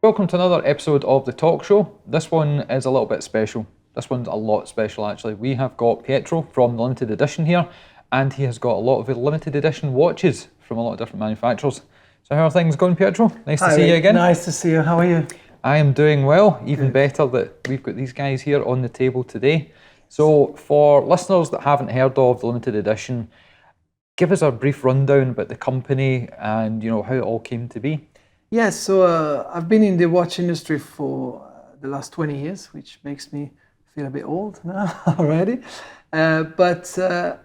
Welcome to another episode of the Tock Show. This one is a little bit special. This one's a lot special actually. We have got Pietro from the limited edition here, and he has got a lot of the limited edition watches from a lot of different manufacturers. So how are things going, Pietro? Nice to see you again. Nice to see you. How are you? I am doing well. Even better that we've got these guys here on the table today. So for listeners that haven't heard of the limited edition, give us a brief rundown about the company and how it all came to be. Yes, so I've been in the watch industry for the last 20 years, which makes me feel a bit old now already. But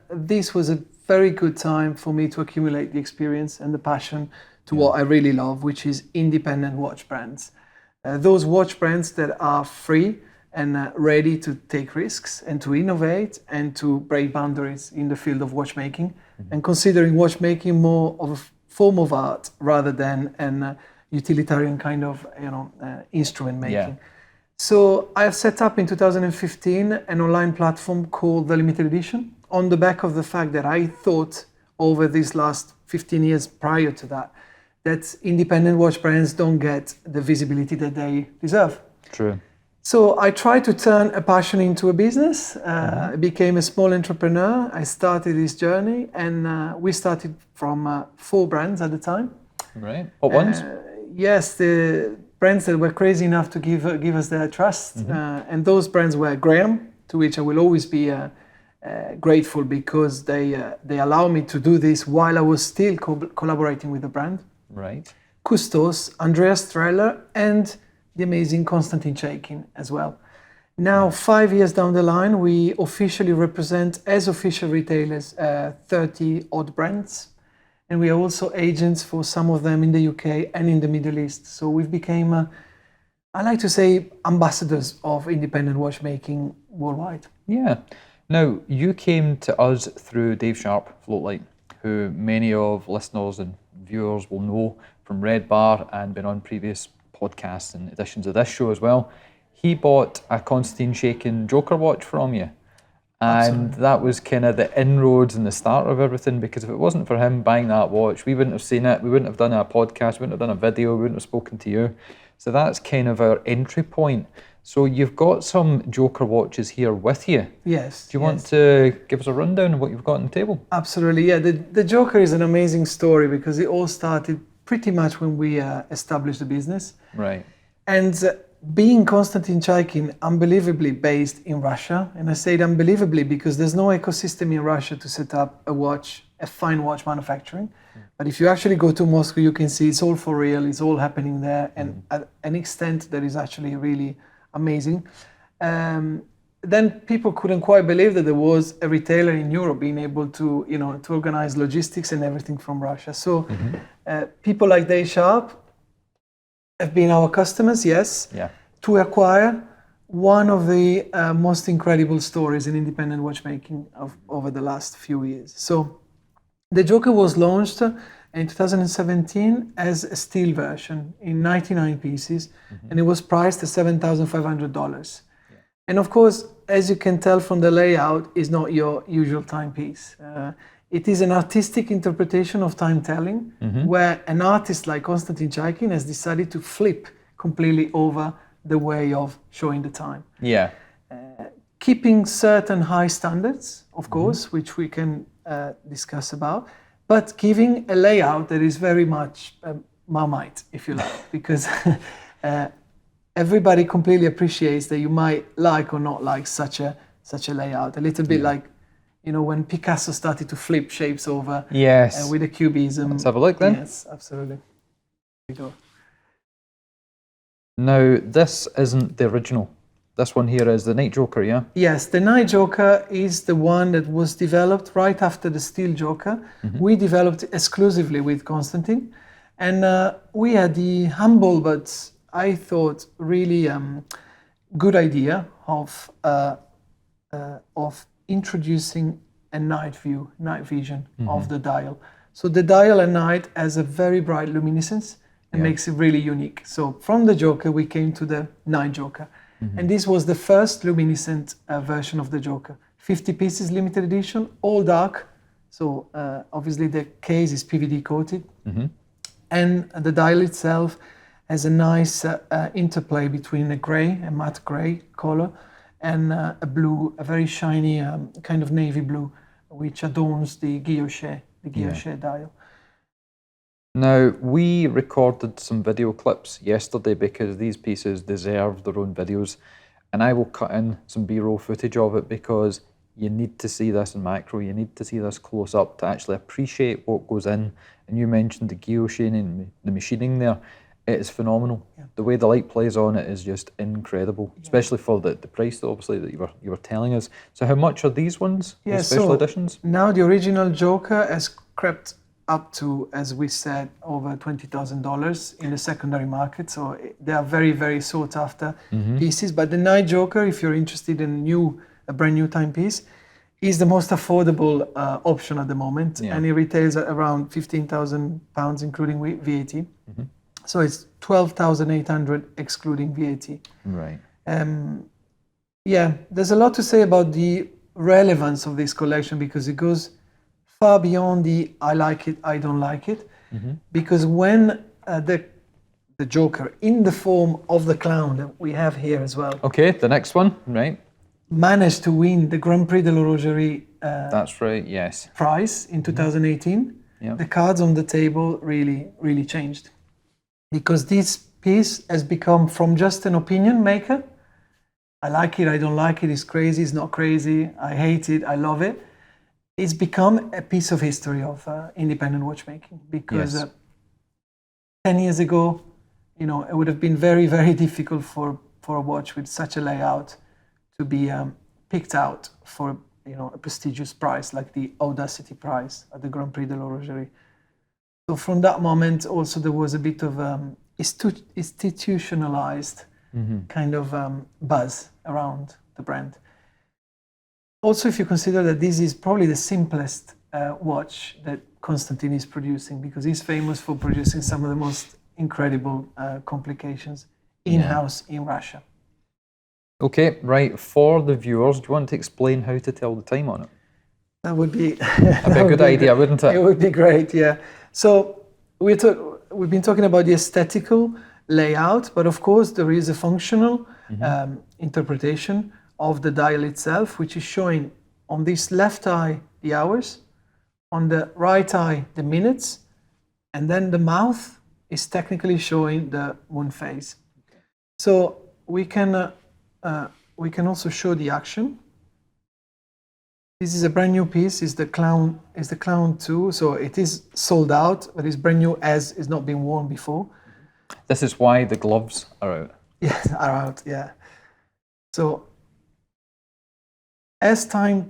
this was a very good time for me to accumulate the experience and the passion to what I really love, which is independent watch brands. Those watch brands that are free and ready to take risks and to innovate and to break boundaries in the field of watchmaking, and considering watchmaking more of a form of art rather than an utilitarian kind of instrument making. Yeah. So I have set up in 2015 an online platform called The Limited Edition on the back of the fact that I thought over these last 15 years prior to that independent watch brands don't get the visibility that they deserve. True. So I tried to turn a passion into a business. I became a small entrepreneur. I started this journey, and we started from 4 brands at the time. Right. What ones? Yes, the brands that were crazy enough to give us their trust. And those brands were Graham, to which I will always be grateful because they allow me to do this while I was still collaborating with the brand. Right. Custos, Andreas Streller, and the amazing Konstantin Chaykin as well. Now, 5 years down the line, we officially represent, as official retailers, 30 odd brands. And we are also agents for some of them in the UK and in the Middle East. So we've become, I like to say, ambassadors of independent watchmaking worldwide. Yeah. Now, you came to us through Dave Sharp, Floatlight, who many of listeners and viewers will know from Red Bar and been on previous podcasts and editions of this show as well. He bought a Konstantin Chaykin Joker watch from you. And that was kind of the inroads and the start of everything, because if it wasn't for him buying that watch, we wouldn't have seen it, we wouldn't have done a podcast, we wouldn't have done a video, we wouldn't have spoken to you. So that's kind of our entry point. So you've got some Joker watches here with you. Yes. Do you want to give us a rundown of what you've got on the table? Absolutely, yeah. The Joker is an amazing story because it all started pretty much when we established the business. Right. And being Konstantin Chaykin, unbelievably based in Russia, and I say it unbelievably because there's no ecosystem in Russia to set up a fine watch manufacturing. But if you actually go to Moscow, you can see it's all for real, it's all happening there, and at an extent that is actually really amazing. Then people couldn't quite believe that there was a retailer in Europe being able to, to organize logistics and everything from Russia. So people like Dave Sharp have been our customers, yes, to acquire one of the most incredible stories in independent watchmaking over the last few years. So the Joker was launched in 2017 as a steel version in 99 pieces, and it was priced at $7,500. And of course, as you can tell from the layout, is not your usual timepiece. It is an artistic interpretation of time telling, where an artist like Konstantin Chaykin has decided to flip completely over the way of showing the time. Yeah. Keeping certain high standards, of course, which we can discuss about, but giving a layout that is very much Marmite, if you like, because everybody completely appreciates that you might like or not like such a layout. A little bit like, when Picasso started to flip shapes over with the cubism. Let's have a look then. Yes, absolutely. Here we go. Now, this isn't the original. This one here is the Night Joker, yeah? Yes, the Night Joker is the one that was developed right after the Steel Joker. We developed it exclusively with Konstantin. And we had the humble, but I thought really good idea of introducing a night vision of the dial. So the dial at night has a very bright luminescence and makes it really unique. So from the Joker, we came to the Night Joker. And this was the first luminescent version of the Joker. 50 pieces limited edition, all dark. So obviously the case is PVD coated. And the dial itself has a nice interplay between a grey, a matte grey color, and a blue, a very shiny kind of navy blue, which adorns the guilloche dial. Now, we recorded some video clips yesterday because these pieces deserve their own videos, and I will cut in some B-roll footage of it because you need to see this in macro, you need to see this close up to actually appreciate what goes in. And you mentioned the guillotine and the machining there. It is phenomenal. Yeah. The way the light plays on it is just incredible, especially for the price, obviously, that you were telling us. So how much are these ones, the special editions? Now the original Joker has crept up to, as we said, over $20,000 in the secondary market. So they are very, very sought after pieces. But the Night Joker, if you're interested in a brand new timepiece, is the most affordable option at the moment. Yeah. And it retails at around £15,000, including VAT. So it's 12,800 excluding VAT. Right. Yeah, there's a lot to say about the relevance of this collection because it goes far beyond the I like it, I don't like it. Because when the Joker, in the form of the clown that we have here as well. Okay, the next one, right. Managed to win the Grand Prix de l'Horlogerie that's right, yes. prize in 2018. Yep. The cards on the table really, really changed. Because this piece has become from just an opinion maker, I like it, I don't like it, it's crazy, it's not crazy, I hate it, I love it. It's become a piece of history of independent watchmaking because 10 years ago, it would have been very, very difficult for a watch with such a layout to be picked out for a prestigious prize like the Audacity Prize at the Grand Prix de l'Horlogerie. So from that moment, also there was a bit of institutionalized kind of buzz around the brand. Also, if you consider that this is probably the simplest watch that Konstantin is producing because he's famous for producing some of the most incredible complications in-house in Russia. Okay, right. For the viewers, do you want to explain how to tell the time on it? That would be a good idea, wouldn't it? It would be great, yeah. So we've been talking about the aesthetical layout, but of course there is a functional interpretation of the dial itself, which is showing on this left eye the hours, on the right eye the minutes, and then the mouth is technically showing the moon phase. So we can also show the action. This is a brand new piece. It's the Clown 2, so it is sold out, but it's brand new as it's not been worn before. This is why the gloves are out. Yes, are out. Yeah. So as time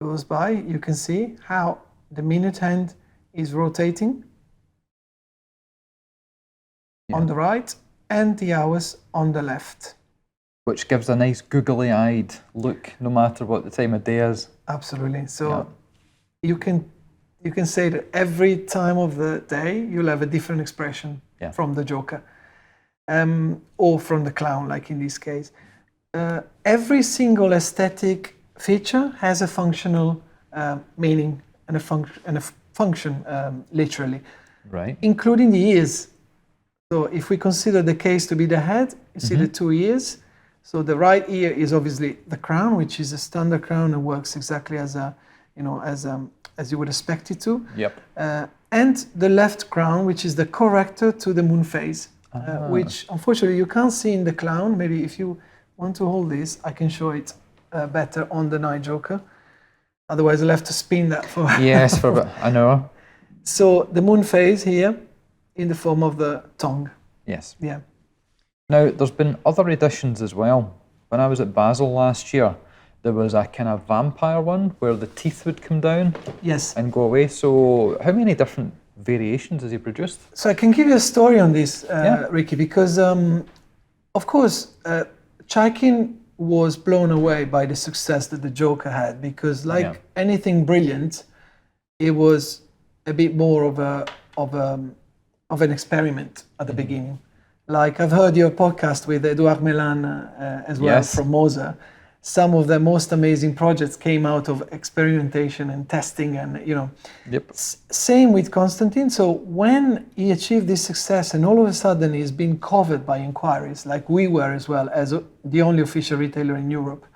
goes by, you can see how the minute hand is rotating on the right and the hours on the left. Which gives a nice googly-eyed look, no matter what the time of day is. Absolutely. So you can say that every time of the day you'll have a different expression from the Joker, or from the clown, like in this case. Every single aesthetic feature has a functional meaning and a function literally, right? Including the ears. So if we consider the case to be the head, you see the two ears. So the right ear is obviously the crown, which is a standard crown and works exactly as as you would expect it to. Yep. And the left crown, which is the corrector to the moon phase, which unfortunately you can't see in the clown. Maybe if you want to hold this, I can show it better on the Night Joker. Otherwise, I'll have to spin that for. Yes, for a bit. I know. So the moon phase here, in the form of the tongue. Yes. Yeah. Now, there's been other editions as well. When I was at Basel last year, there was a kind of vampire one where the teeth would come down and go away. So how many different variations has he produced? So I can give you a story on this, Ricky, because of course, Chaykin was blown away by the success that the Joker had because like anything brilliant, it was a bit more of an experiment at the beginning. Like I've heard your podcast with Edouard Melan as well from Moser. some of the most amazing projects came out of experimentation and testing, and Yep. Same with Konstantin. So when he achieved this success, and all of a sudden he's been covered by inquiries, like we were as well, as the only official retailer in Europe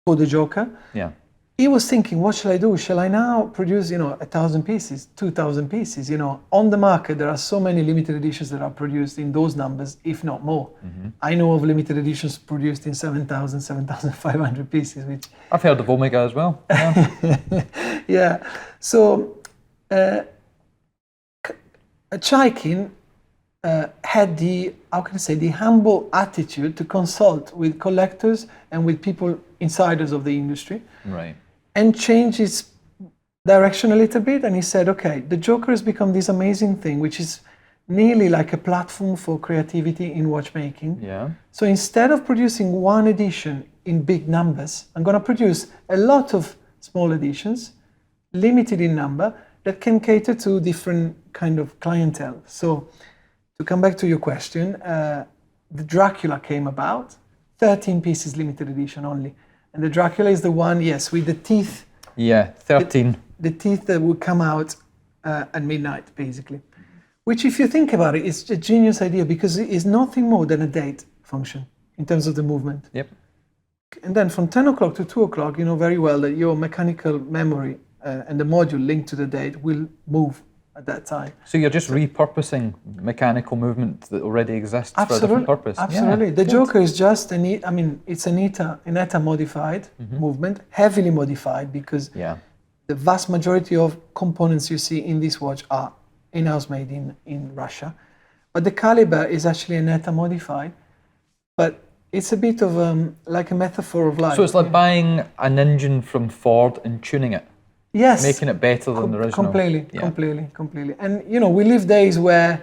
for the Joker. Yeah. He was thinking, what shall I do? Shall I now produce, 1,000 pieces, 2,000 pieces? On the market, there are so many limited editions that are produced in those numbers, if not more. I know of limited editions produced in 7,000, 7,500 pieces, which... I've heard of Omega as well. Yeah. Yeah. So, Chaykin had the humble attitude to consult with collectors and with people, insiders of the industry. Right. And change his direction a little bit, and he said, okay, the Joker has become this amazing thing, which is nearly like a platform for creativity in watchmaking. Yeah. So instead of producing one edition in big numbers, I'm going to produce a lot of small editions, limited in number, that can cater to different kind of clientele. So to come back to your question, the Dracula came about, 13 pieces limited edition only. And the Dracula is the one, yes, with the teeth. Yeah, 13. The teeth that would come out at midnight, basically. Which, if you think about it, is a genius idea, because it is nothing more than a date function in terms of the movement. Yep. And then from 10 o'clock to 2 o'clock, you know very well that your mechanical memory and the module linked to the date will move at that time. So you're just repurposing mechanical movement that already exists for a different purpose. Absolutely. Yeah, the Joker is just it's an ETA modified movement, heavily modified, because the vast majority of components you see in this watch are in-house made in Russia. But the caliber is actually an ETA modified, but it's a bit of like a metaphor of life. So it's like buying an engine from Ford and tuning it. Yes. Making it better than the original. Completely. And we live days where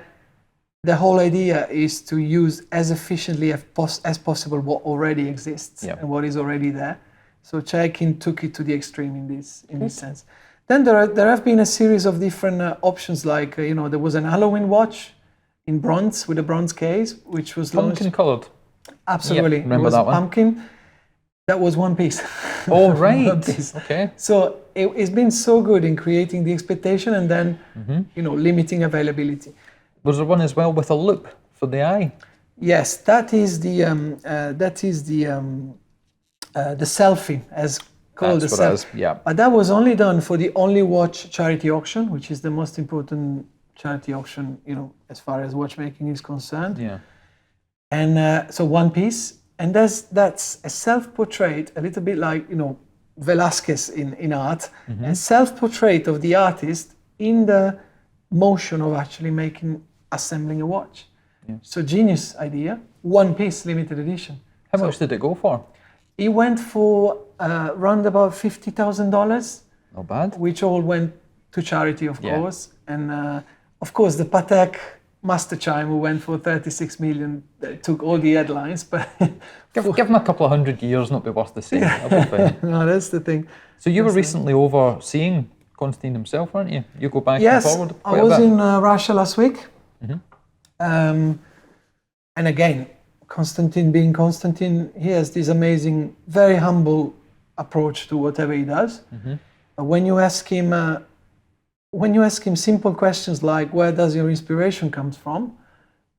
the whole idea is to use as efficiently as possible what already exists and what is already there. So Chaykin took it to the extreme in this sense. Then there have been a series of different options, like there was an Halloween watch in bronze with a bronze case, which was pumpkin coloured. Absolutely. Yep, remember that one? Pumpkin. That was one piece. Oh, right. One piece. Okay. So it's been so good in creating the expectation and then, limiting availability. Was there one as well with a loop for the eye? Yes, that is the selfie, as called. That's the what it selfie. is. Yeah. But that was only done for the Only Watch charity auction, which is the most important charity auction, as far as watchmaking is concerned. Yeah. And so one piece. And that's a self-portrait, a little bit like, Velasquez in art, a self-portrait of the artist in the motion of actually assembling a watch. Yeah. So genius idea, one piece limited edition. How much did it go for? It went for around about $50,000. Not bad. Which all went to charity, of course. And of course, the Patek Master Chime, who went for 36 million, took all the headlines, but give him a couple of 100 years, not be worth the same. No, that's the thing. So you were recently overseeing Konstantin himself, weren't you? You go back and forward quite I was in Russia last week. And again, Konstantin being Konstantin, he has this amazing, very humble approach to whatever he does. When you ask him simple questions like, where does your inspiration come from?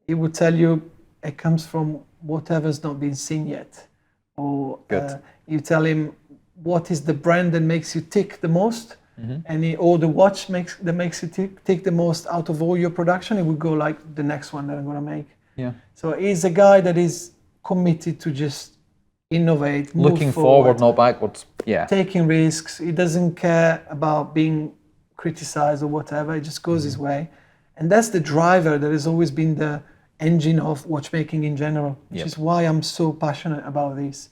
He would tell you it comes from whatever's not been seen yet. Or you tell him, what is the brand that makes you tick the most? Or the watch that makes you tick the most out of all your production, it would go like the next one that I'm going to make. Yeah. So he's a guy that is committed to just innovate, looking forward, not backwards. Yeah. Taking risks. He doesn't care about being criticized or whatever. It just goes his way. And that's the driver that has always been the engine of watchmaking in general, which is why I'm so passionate about this.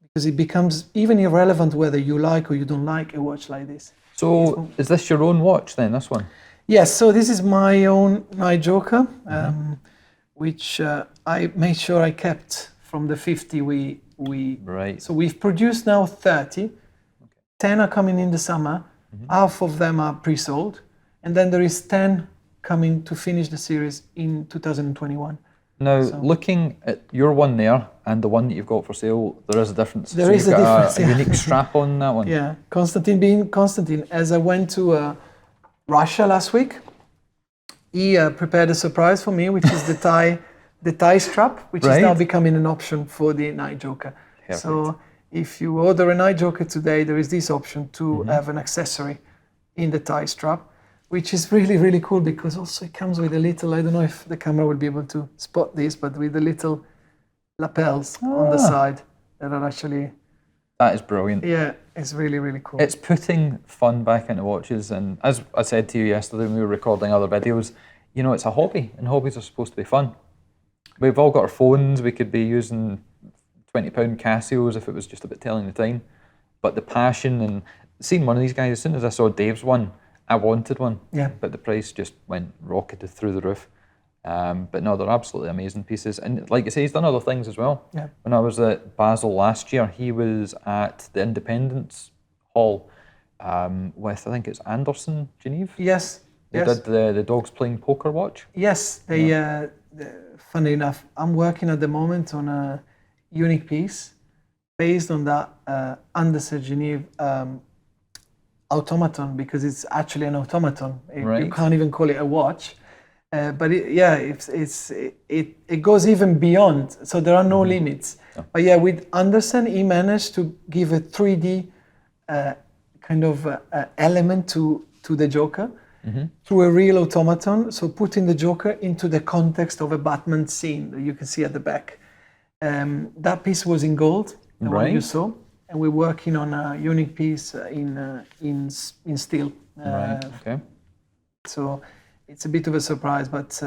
Because it becomes even irrelevant whether you like or you don't like a watch like this. So is this your own watch then, this one? Yes, so this is my own Night Joker, which I made sure I kept from the 50 Right. So we've produced now 30. 10 are coming in the summer. Half of them are pre-sold. And then there is 10 coming to finish the series in 2021. Now, looking at your one there, And the one that you've got for sale, there is a difference. There is a difference, A yeah. unique strap on that one. Yeah, Konstantin being Konstantin, as I went to Russia last week, he prepared a surprise for me, which is the tie strap, which is now becoming an option for the Night Joker. Perfect. So if you order a Night Joker today, there is this option to have an accessory in the tie strap, which is really, really cool, because also it comes with a little, I don't know if the camera will be able to spot this, but with the little lapels on the side that are actually... That is brilliant. Yeah, it's really, really cool. It's putting fun back into watches, and as I said to you yesterday when we were recording other videos, you know, it's a hobby, and hobbies are supposed to be fun. We've all got our phones, we could be using £20 Casios if it was just about telling the time, but the passion, and seeing one of these guys, as soon as I saw Dave's one, I wanted one, but the price just went rocketed through the roof. But no, they're absolutely amazing pieces. And like you say, he's done other things as well. Yeah. When I was at Basel last year, he was at the Independence Hall with, I think it's Anderson, Genève? Yes. They did the Dogs Playing Poker watch. Yes. They, funny enough, I'm working at the moment on a unique piece based on that Anderson Genève automaton, because it's actually an automaton. You can't even call it a watch. But it goes even beyond, so there are no limits. But yeah, with Anderson, he managed to give a 3D kind of element to the Joker through a real automaton. So putting the Joker into the context of a Batman scene that you can see at the back. That piece was in gold, the one you saw, and we're working on a unique piece in steel. Okay. So it's a bit of a surprise, but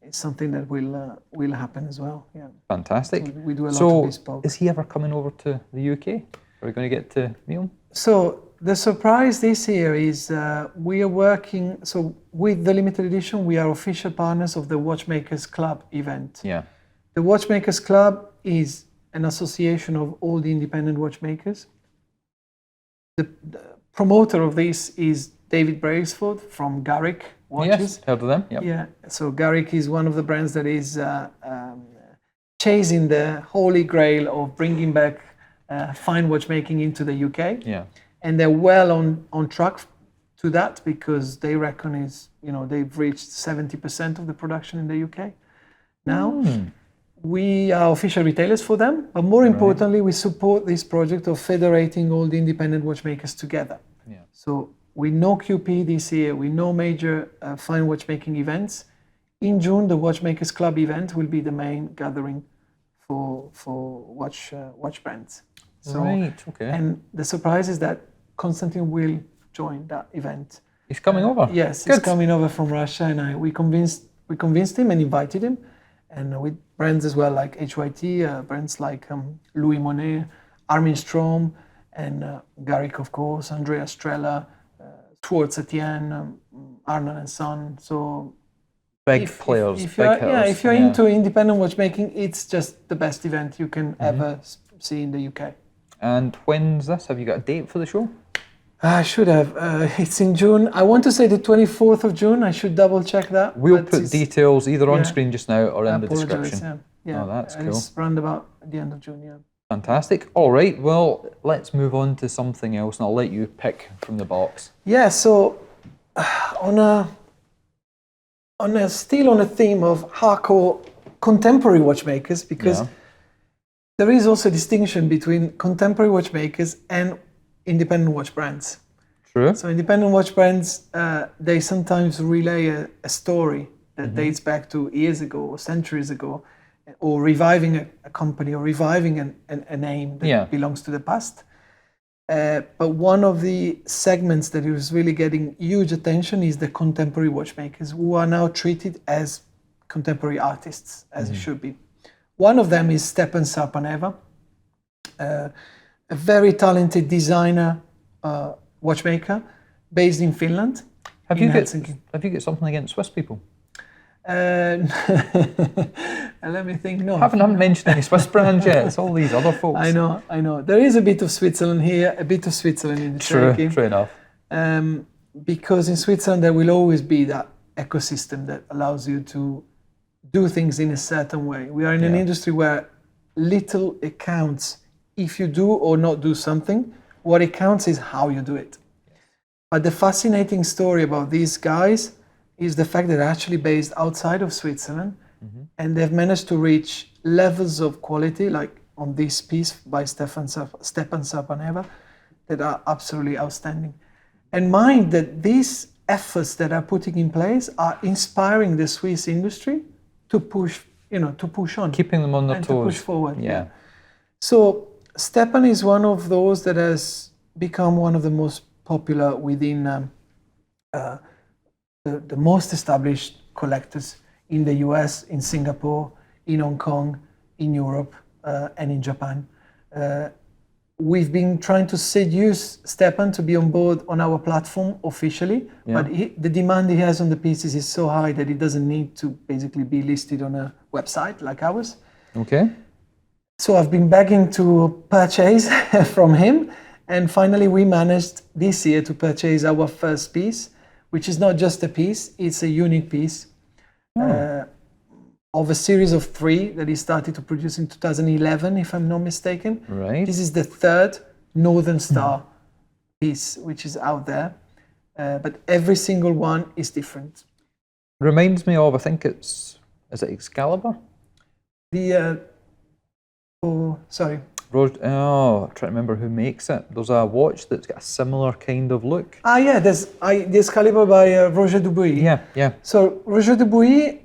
it's something that will happen as well. Yeah. Fantastic. We do a lot of bespoke. Is he ever coming over to the UK? Are we going to get to meet him? So the surprise this year is we are working. So with the limited edition, we are official partners of the Watchmakers Club event. Yeah. The Watchmakers Club is an association of all the independent watchmakers. The promoter of this is David Brailsford from Garrick Watches. Yes, heard of them. Yep. Yeah, so Garrick is one of the brands that is chasing the holy grail of bringing back fine watchmaking into the UK. Yeah. And they're well on track to that, because they reckon they've reached 70% of the production in the UK now. We are official retailers for them, but more importantly, we support this project of federating all the independent watchmakers together. Yeah. So with no QP this year, with no major fine watchmaking events, in June the Watchmakers Club event will be the main gathering for watch brands. So, okay. And the surprise is that Konstantin will join that event. He's coming over. Yes, he's coming over from Russia, and we convinced him and invited him, and with brands as well like HYT, brands like Louis Monet, Armin Strom, and Garrick, of course, Andrea Strella, Schwartz Etienne, Arnold and Son. So big players, if big hitters. If you're into independent watchmaking, it's just the best event you can ever see in the UK. And when's this? Have you got a date for the show? I should have. It's in June. I want to say the 24th of June. I should double check that. We'll put details either on screen just now or in the description. Yeah. Oh, that's cool. It's round about the end of June, yeah. Fantastic. All right, well, let's move on to something else, and I'll let you pick from the box. Yeah, so still on a theme of hardcore contemporary watchmakers, because there is also a distinction between contemporary watchmakers and independent watch brands. True. So independent watch brands, they sometimes relay a story that dates back to years ago or centuries ago, or reviving a company, or reviving a name that belongs to the past. But one of the segments that is really getting huge attention is the contemporary watchmakers, who are now treated as contemporary artists, as it should be. One of them is Stepan Sarpaneva, a very talented designer, watchmaker, based in Finland. Have you got something against Swiss people? Let me think. No, I haven't mentioned any Swiss brands yet. It's all these other folks. I know. There is a bit of Switzerland here, a bit of Switzerland in the Cherokee. True enough. Because in Switzerland there will always be that ecosystem that allows you to do things in a certain way. We are in an industry where little it counts if you do or not do something. What it counts is how you do it. But the fascinating story about these guys is the fact that they're actually based outside of Switzerland, and they've managed to reach levels of quality, like on this piece by Stepan Sarpaneva, that are absolutely outstanding. And mind that these efforts that are putting in place are inspiring the Swiss industry to push, to push on. Keeping them on their and toes. To push forward. Yeah. So Stepan is one of those that has become one of the most popular within the most established collectors in the US, in Singapore, in Hong Kong, in Europe, and in Japan. We've been trying to seduce Stepan to be on board on our platform officially, but the demand he has on the pieces is so high that it doesn't need to basically be listed on a website like ours. Okay. So I've been begging to purchase from him, and finally we managed this year to purchase our first piece, which is not just a piece, it's a unique piece of a series of 3 that he started to produce in 2011, if I'm not mistaken. Right. This is the 3rd Northern Star piece which is out there, but every single one is different. Reminds me of, I think is it Excalibur? The I'm trying to remember who makes it. There's a watch that's got a similar kind of look. There's the Excalibur by Roger Dubuis. Yeah. So Roger Dubuis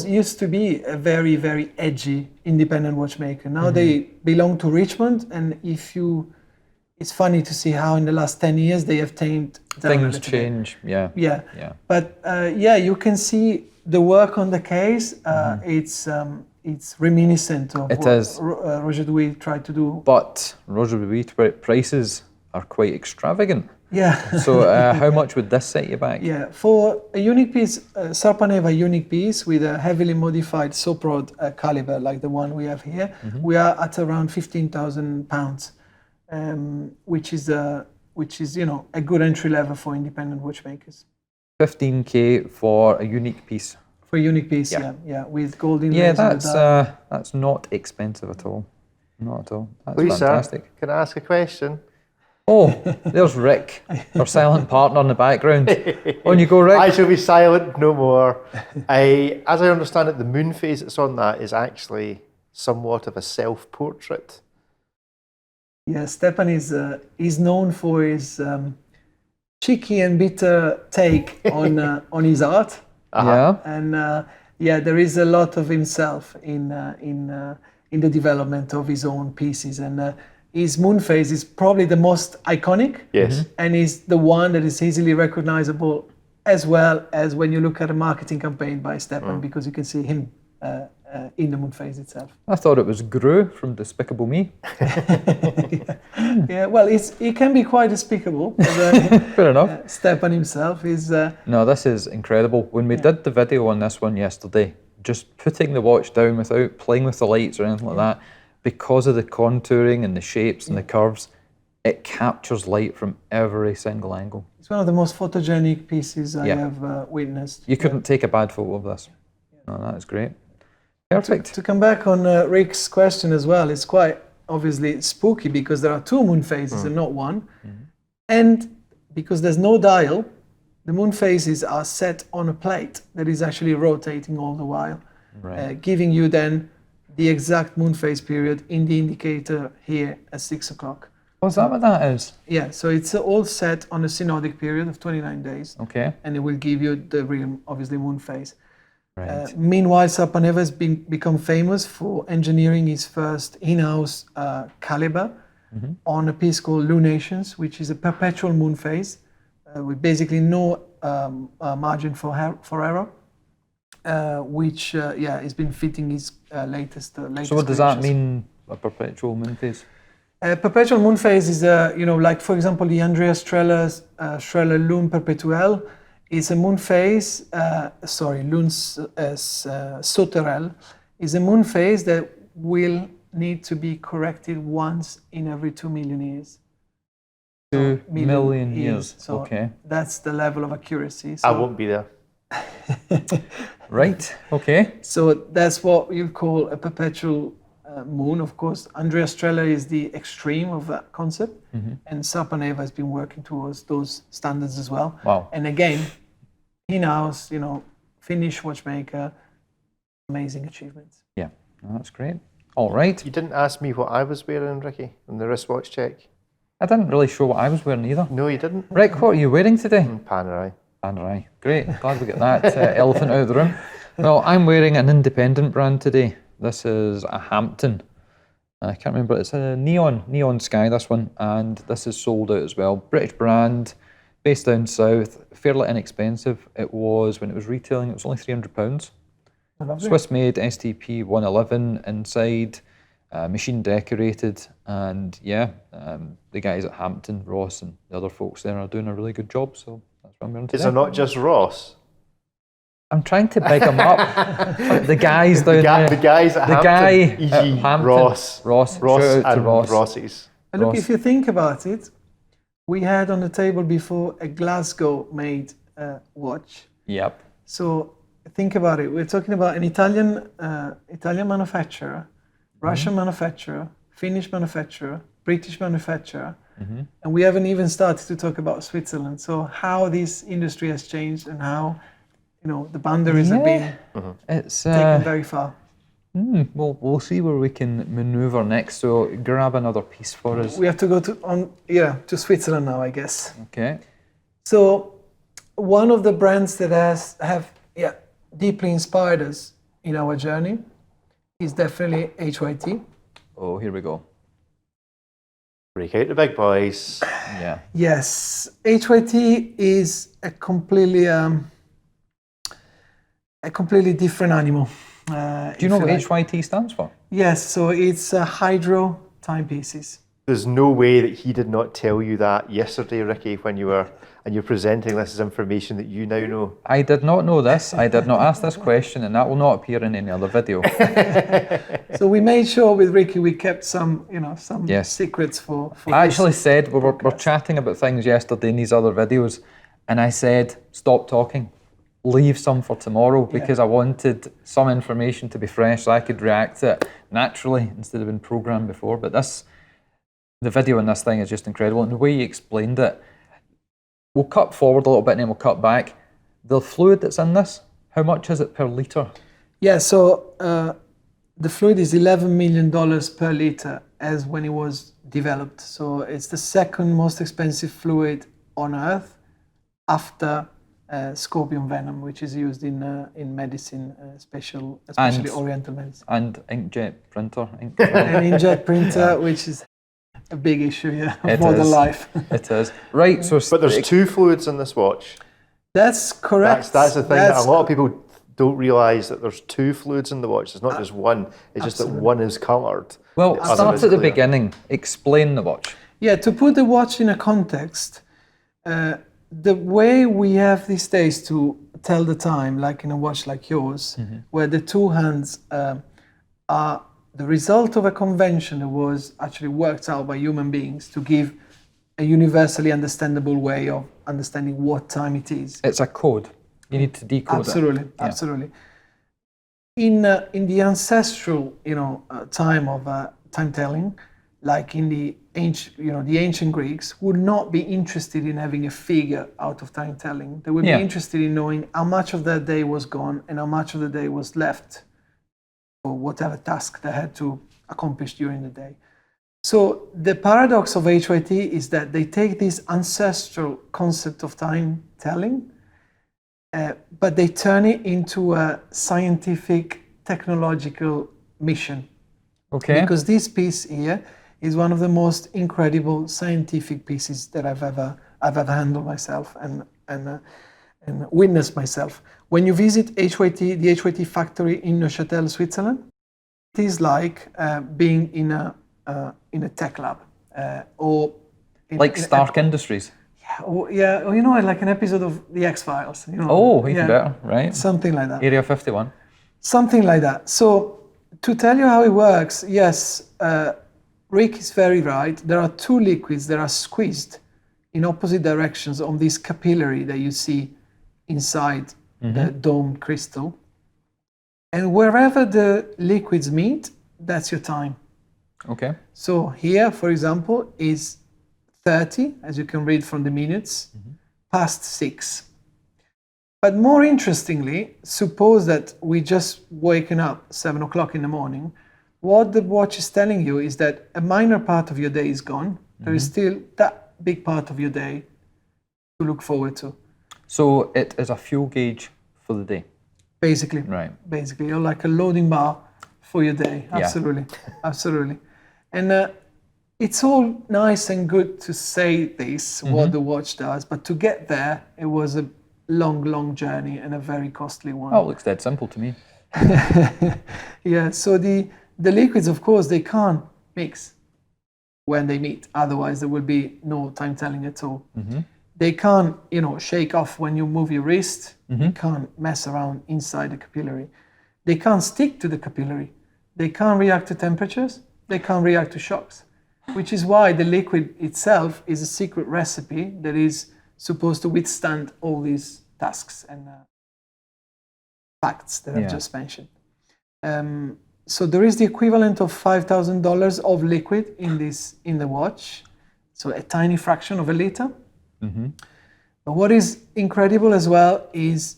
used to be a very, very edgy independent watchmaker. Now they belong to Richmond, and it's funny to see how in the last 10 years they have tamed down. Things change, yeah. But you can see the work on the case. It's reminiscent of what Roger Dubuis tried to do. But Roger Dubuis prices are quite extravagant. Yeah. So how much would this set you back? Yeah, for a unique piece, Sarpaneva unique piece with a heavily modified Soprod caliber like the one we have here, we are at around £15,000, which is a good entry level for independent watchmakers. 15k for a unique piece. For a unique piece, yeah, with gold inlays. Yeah, that's not expensive at all. Not at all. That's fantastic. Sir, can I ask a question? Oh, there's Rick, our silent partner in the background. On you go, Rick. I shall be silent no more. As I understand it, the moon phase that's on that is actually somewhat of a self-portrait. Yeah, Stepan is known for his cheeky and bitter take on his art. Yeah. And there is a lot of himself in the development of his own pieces, and his moon phase is probably the most iconic. Yes. And is the one that is easily recognizable, as well as when you look at a marketing campaign by Stepan, because you can see him in the moon phase itself. I thought it was Gru from Despicable Me. Yeah, well, it can be quite despicable. Fair enough. Stepan himself is... No, this is incredible. When we did the video on this one yesterday, just putting the watch down without playing with the lights or anything like that, because of the contouring and the shapes and the curves, it captures light from every single angle. It's one of the most photogenic pieces I have witnessed. You couldn't take a bad photo of this. No, that is great. Perfect. To come back on Rick's question as well, it's quite obviously spooky because there are 2 moon phases and not one. And because there's no dial, the moon phases are set on a plate that is actually rotating all the while, giving you then the exact moon phase period in the indicator here at 6 o'clock. Oh, is that what that is? Yeah, so it's all set on a synodic period of 29 days. Okay. And it will give you the real, obviously, moon phase. Right. Meanwhile, Sarpaneva has become famous for engineering his first in-house caliber on a piece called Lunations, which is a perpetual moon phase with basically no margin for error. Which has been fitting his latest. So what does that mean, a perpetual moon phase? Perpetual moon phase is, like for example, the Andrea Streller Lune Perpetuelle is a moon phase. Lune Sauterelle is a moon phase that will need to be corrected once in every 2 million years. 2 million years. So okay. That's the level of accuracy. So I won't be there. Right, okay. So that's what you call a perpetual moon, of course. Andrea Strella is the extreme of that concept, and Sarpaneva has been working towards those standards as well. Wow. And again, in-house, Finnish watchmaker, amazing achievements. Yeah, that's great. All right. You didn't ask me what I was wearing, Ricky, in the wristwatch check. I didn't really show what I was wearing either. No, you didn't. Rick, what are you wearing today? Panerai. Panerai. Great. Glad we got that elephant out of the room. Well, I'm wearing an independent brand today. This is a Hampton. I can't remember. It's a neon sky, this one. And this is sold out as well. British brand, based down south, fairly inexpensive. It was, when it was retailing, it was only £300. Swiss made, STP 111 inside, machine decorated, and yeah, the guys at Hampton, Ross and the other folks there are doing a really good job, so that's what I'm wearing today. Is it not just Ross? I'm trying to big them up. The guys down there. The guys at the Hampton. guy E.g. at Hampton. Ross. Shout out to and Ross. Rossies. And look, Ross. if you think about it, we had on the table before a Glasgow-made watch. Yep. So think about it. We're talking about an Italian manufacturer, Russian manufacturer, Finnish manufacturer, British manufacturer, and we haven't even started to talk about Switzerland. So how this industry has changed and how the boundaries have been It's taken very far. we'll see where we can maneuver next. So grab another piece for us. We have to go to Switzerland now, I guess. Okay. So one of the brands that have deeply inspired us in our journey is definitely HYT. Oh, here we go. Break out the big boys. Yeah. Yes, HYT is a completely different animal. Do you know what HYT stands for? Yes, so it's hydro timepieces. There's no way that he did not tell you that yesterday, Ricky, when you're presenting this as information that you now know. I did not know this. I did not ask this question, and that will not appear in any other video. So we made sure with Ricky we kept some Yes. secrets for I actually said we were chatting about things yesterday in these other videos, and I said, stop talking, leave some for tomorrow, because I wanted some information to be fresh so I could react to it naturally instead of being programmed before. But the video in this thing is just incredible, and the way you explained it. We'll cut forward a little bit and then we'll cut back. The fluid that's in this, how much is it per litre? Yeah, so the fluid is $11 million per litre as when it was developed. So it's the second most expensive fluid on Earth after scorpion venom, which is used in medicine, especially Oriental medicine. And inkjet printer. An inkjet printer, which is a big issue of modern life. It is. Right, so... But there's two fluids in this watch. That's correct. That's the thing that a lot of people don't realise, that there's two fluids in the watch. It's not just one. It's just that one is coloured. Well, start at the beginning. Explain the watch. Yeah, to put the watch in a context, the way we have these days to tell the time, like in a watch like yours, where the two hands are the result of a convention that was actually worked out by human beings to give a universally understandable way of understanding what time it is. It's a code. You need to decode it. Absolutely. In the ancestral, time of time telling, like in the ancient Greeks would not be interested in having a figure out of time telling. They would be interested in knowing how much of that day was gone and how much of the day was left for whatever task they had to accomplish during the day. So the paradox of HYT is that they take this ancestral concept of time telling, but they turn it into a scientific, technological mission. Okay. Because this piece here is one of the most incredible scientific pieces that I've ever handled myself and witnessed myself. When you visit HYT, the HYT factory in Neuchâtel, Switzerland, it is like being in a tech lab or like Stark Industries. Like an episode of The X-Files. Oh, even better, right? Something like that. Area 51. Something like that. So to tell you how it works, yes, Rick is very right. There are two liquids that are squeezed in opposite directions on this capillary that you see inside the dome crystal. And wherever the liquids meet, that's your time. Okay. So here, for example, is 30, as you can read from the minutes, past 6. But more interestingly, suppose that we just waken up 7 o'clock in the morning. What the watch is telling you is that a minor part of your day is gone. There is still that big part of your day to look forward to. So it is a fuel gauge for the day. Basically, Right. Basically, you're like a loading bar for your day. Yeah. Absolutely, absolutely. And it's all nice and good to say this, what the watch does, but to get there, it was a long journey and a very costly one. Oh, it looks dead simple to me. Yeah, so the liquids, of course, they can't mix when they meet. Otherwise, there will be no time telling at all. They can't, shake off when you move your wrist. They can't mess around inside the capillary. They can't stick to the capillary. They can't react to temperatures. They can't react to shocks, which is why the liquid itself is a secret recipe that is supposed to withstand all these tasks and facts that I've just mentioned. So there is the equivalent of $5,000 of liquid in the watch, so a tiny fraction of a liter. But what is incredible as well is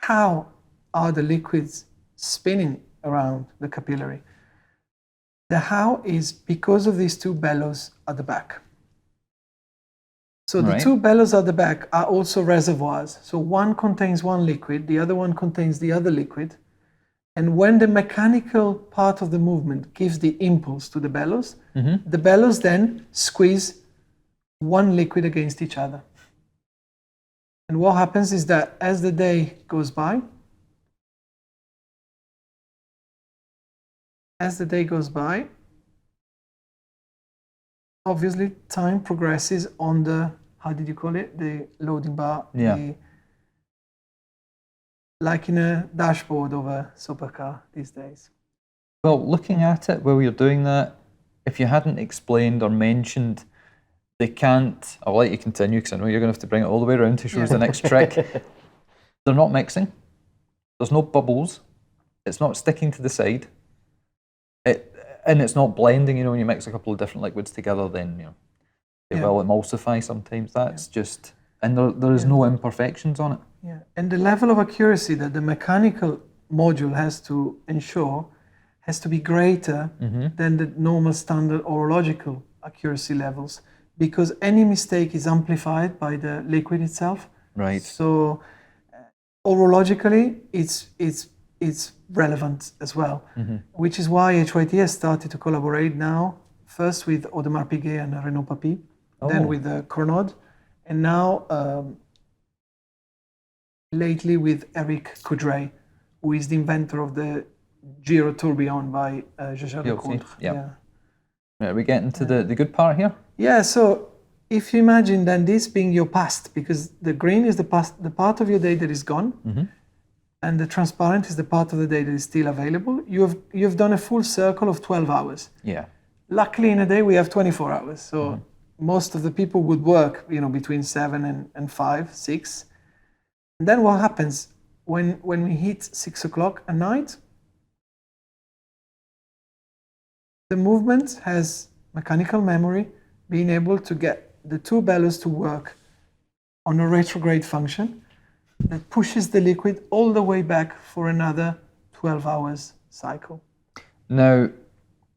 how are the liquids spinning around the capillary. The how is because of these two bellows at the back. So the two bellows at the back are also reservoirs. So one contains one liquid, the other one contains the other liquid. And when the mechanical part of the movement gives the impulse to the bellows, the bellows then squeeze one liquid against each other. And what happens is that as the day goes by, obviously time progresses on the, how did you call it? The loading bar. Yeah. Like in a dashboard of a supercar these days. Well, looking at it while you're doing that, if you hadn't explained or mentioned they can't, I'll let you continue because I know you're going to have to bring it all the way around to show us the next trick. They're not mixing. There's no bubbles. It's not sticking to the side. And it's not blending, when you mix a couple of different liquids together, then, they will emulsify sometimes. That's just, and there is no imperfections on it. Yeah, and the level of accuracy that the mechanical module has to ensure has to be greater than the normal standard horological accuracy levels, because any mistake is amplified by the liquid itself. Right. So horologically, it's relevant as well, which is why HYT has started to collaborate now, first with Audemars Piguet and Renaud Papy, then with the Cornod, and now lately with Eric Coudray, who is the inventor of the Giro Tourbillon by Jaeger LeCoultre. Yeah. Right, are we getting to the good part here? Yeah, so if you imagine then this being your past, because the green is the part of your day that is gone, and the transparent is the part of the day that is still available, you've done a full circle of 12 hours. Yeah. Luckily in a day we have 24 hours, so most of the people would work, between 7 and 5, 6. And then what happens when we hit 6 o'clock at night? The movement has mechanical memory, being able to get the two bellows to work on a retrograde function that pushes the liquid all the way back for another 12 hours cycle. Now,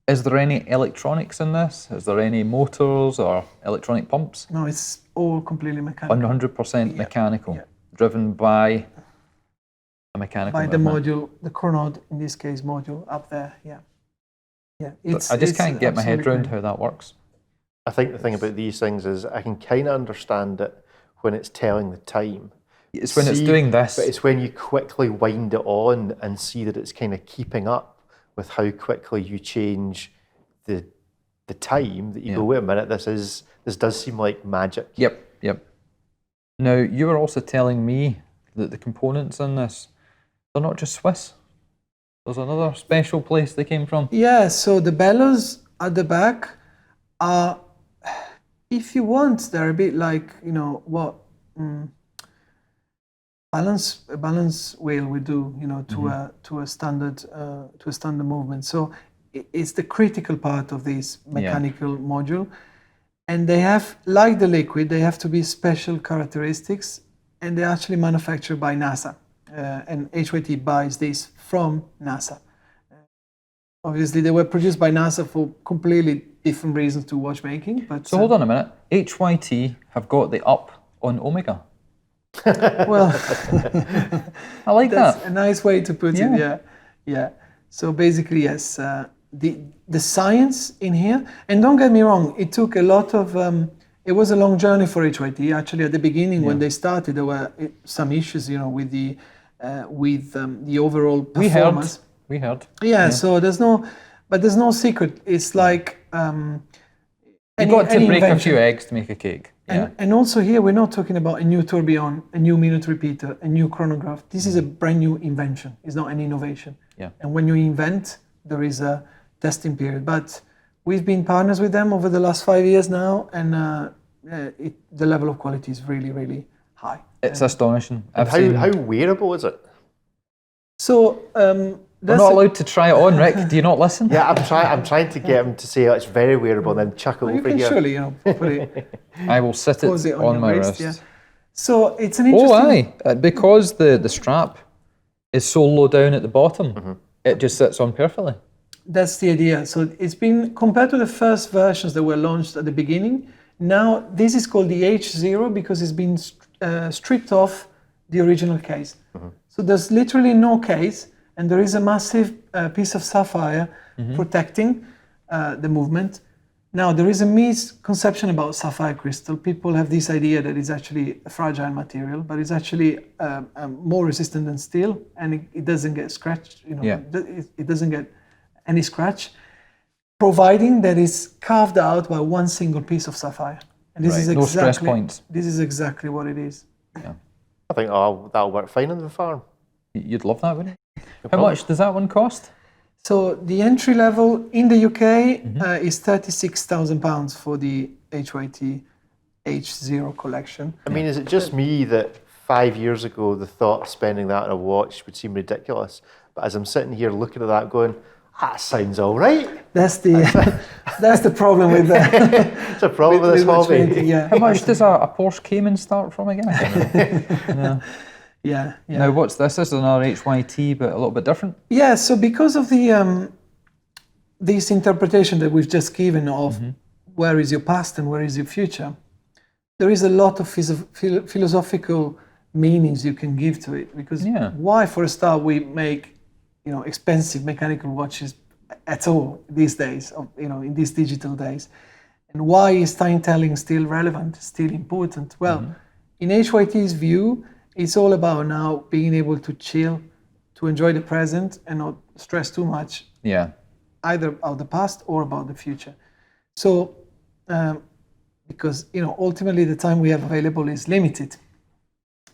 is there any electronics in this? Is there any motors or electronic pumps? No, it's all completely mechanical. 100% mechanical, driven by a mechanical by the movement. module, the Cornod, in this case, module up there, yeah. I just can't get my head around how that works. I think the thing about these things is I can kind of understand it when it's telling the time. It's when it's doing this. But it's when you quickly wind it on and see that it's kind of keeping up with how quickly you change the time that you go, wait a minute, this does seem like magic. Yep. Now, you were also telling me that the components in this, they're not just Swiss. There's another special place they came from. Yeah, so the bellows at the back are, if you want, they're a bit like, what balance wheel we do, to a standard movement. So it's the critical part of this mechanical module. And they have, like the liquid, they have to be special characteristics, and they're actually manufactured by NASA. And HYT buys this from NASA. Obviously, they were produced by NASA for completely different reasons to watchmaking. But So hold on a minute. HYT have got the up on Omega. well, I like that's that. a nice way to put it. Yeah. So basically, yes, the science in here, and don't get me wrong, it took a lot of. It was a long journey for HYT. Actually, at the beginning, when they started, there were some issues, with the overall performance. We heard. Yeah. So there's no secret. It's like You got to break a few eggs to make a cake. Yeah. And also here, we're not talking about a new tourbillon, a new minute repeater, a new chronograph. This is a brand new invention. It's not an innovation. Yeah. And when you invent, there is a testing period. But we've been partners with them over the last 5 years now, and the level of quality is really, really high. It's astonishing. And how wearable is it? So we're not allowed to try it on, Rick. Do you not listen? Yeah, I'm trying to get him to say it's very wearable, and then chuck it you over can here. surely, put it. I will sit Pose it it on your my wrist, wrist. yeah. So it's an interesting. Because the strap is so low down at the bottom, it just sits on perfectly. That's the idea. So it's been, compared to the first versions that were launched at the beginning, now this is called the H0 because it's been stripped off the original case. So there's literally no case, and there is a massive piece of sapphire protecting the movement. Now, there is a misconception about sapphire crystal. People have this idea that it's actually a fragile material, but it's actually more resistant than steel, and it doesn't get scratched. It doesn't get any scratch, providing that it's carved out by one single piece of sapphire. And this is No stress points. This is exactly what it is. Yeah. I think that'll work fine on the farm. You'd love that, wouldn't you? How much does that one cost? So the entry level in the UK is £36,000 for the HYT H0 collection. I mean, is it just me that 5 years ago the thought of spending that on a watch would seem ridiculous? But as I'm sitting here looking at that going, that sounds all right. That's the problem with that. It's a problem with this hobby. Yeah. How much does a Porsche Cayman start from again? Yeah. Now, what's this? This is another HYT, but a little bit different. Yeah. So because of the this interpretation that we've just given of where is your past and where is your future, there is a lot of philosophical meanings you can give to it. Because why, for a start, we make expensive mechanical watches at all these days, in these digital days, and why is time telling still relevant, still important? Well, in HYT's view, it's all about now being able to chill, to enjoy the present and not stress too much, either about the past or about the future. So, because ultimately the time we have available is limited,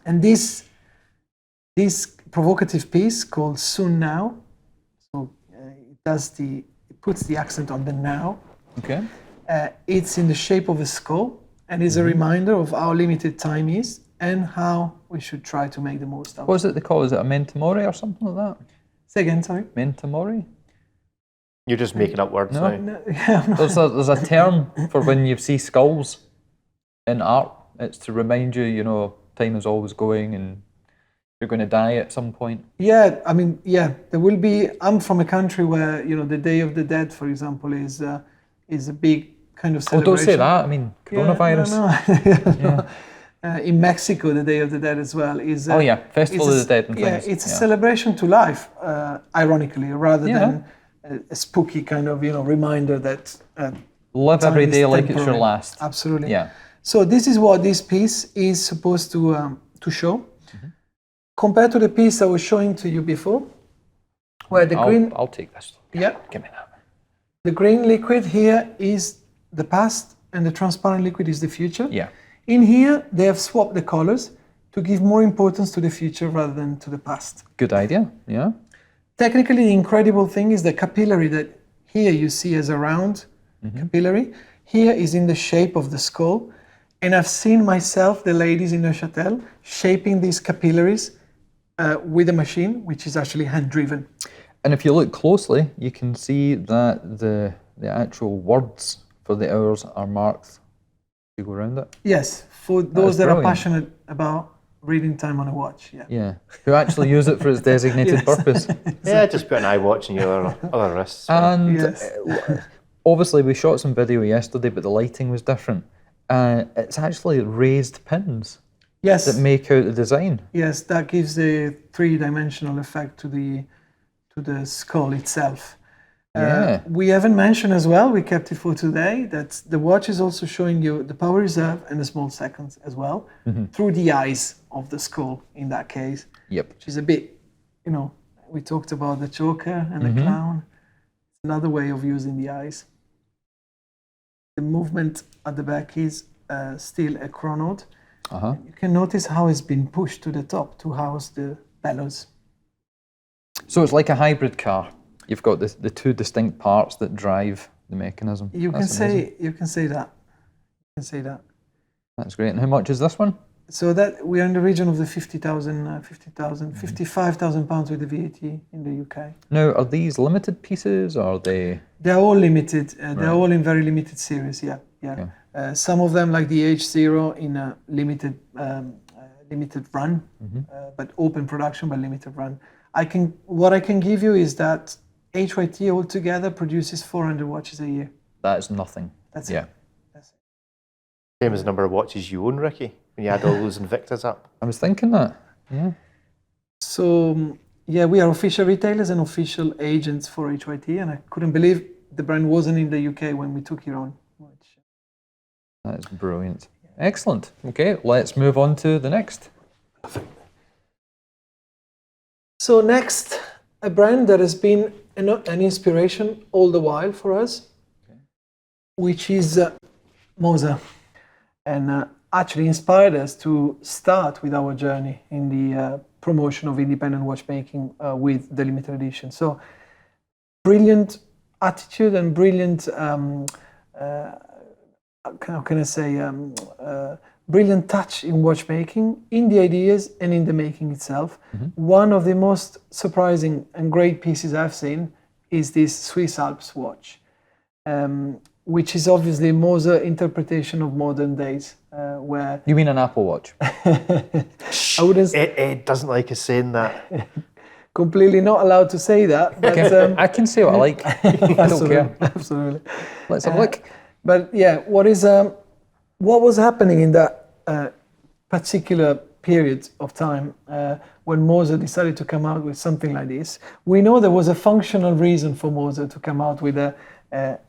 and this provocative piece called Soon Now, so it puts the accent on the now. Okay. It's in the shape of a skull and is a reminder of how limited time is and how we should try to make the most of it. What is it they call? Is it a mentamore or something like that? Say again, sorry? Mentamore? You're just making up words now. No, yeah, There's a term for when you see skulls in art. It's to remind you, time is always going and you're going to die at some point. Yeah, I mean, there will be. I'm from a country where the Day of the Dead, for example, is a big kind of celebration. Oh, don't say that. I mean, coronavirus. No. In Mexico, the Day of the Dead as well is. Festival of the Dead and things. It's a celebration to life, ironically, rather than a spooky kind of reminder that. Live every day like it's your last. Absolutely. Yeah. So this is what this piece is supposed to show. Compared to the piece I was showing to you before, where the green... I'll take this. Yeah. Give me that. The green liquid here is the past and the transparent liquid is the future. Yeah. In here, they have swapped the colors to give more importance to the future rather than to the past. Good idea, yeah. Technically, the incredible thing is the capillary that here you see as a round capillary, here is in the shape of the skull. And I've seen myself, the ladies in Neuchâtel, shaping these capillaries with a machine, which is actually hand-driven. And if you look closely, you can see that the actual words for the hours are marked. You go around it. Yes, for those that are brilliant. passionate about reading time on a watch. Yeah. Yeah, who actually use it for its designated Yes. purpose. Yeah, just put an iWatch in your other wrists. And Yes. obviously, we shot some video yesterday, but the lighting was different. It's actually raised pins Yes. that make out the design. Yes, that gives a three-dimensional effect to the skull itself. Yeah. We haven't mentioned as well, we kept it for today, that the watch is also showing you the power reserve and the small seconds as well, through the eyes of the skull in that case, Yep. which is a bit, we talked about the Joker and the clown. Another way of using the eyes. The movement at the back is still a chronode. Uh-huh. You can notice how it's been pushed to the top to house the bellows. So it's like a hybrid car. You've got the two distinct parts that drive the mechanism. You can say that. That's great. And how much is this one? So that we are in the region of the 55,000 pounds with the VAT in the UK. Now, are these limited pieces or are they? They're all limited. They're all in very limited series. Yeah. Okay. Some of them, like the H0, in a limited run, but open production, but limited run. What I can give you is that HYT altogether produces 400 watches a year. That is nothing. That's Yeah. it. That's it. Same as the number of watches you own, Ricky, when you add all those Invictas up. I was thinking that. Yeah. So, yeah, we are official retailers and official agents for HYT, and I couldn't believe the brand wasn't in the UK when we took it on. That is brilliant. Excellent. Okay, let's move on to the next. So next, a brand that has been an inspiration all the while for us, which is Moser, and actually inspired us to start with our journey in the promotion of independent watchmaking with the limited edition. So brilliant attitude and brilliant, brilliant touch in watchmaking, in the ideas and in the making itself. One of the most surprising and great pieces I've seen is this Swiss Alps watch, which is obviously Moser interpretation of modern days, where You mean an Apple Watch? I wouldn't Ed doesn't like us saying that. completely not allowed to say that, but I can say what I like. I don't care. Absolutely. Let's have a look. But yeah, what was happening in that particular period of time when Moser decided to come out with something like this? We know there was a functional reason for Moser to come out with a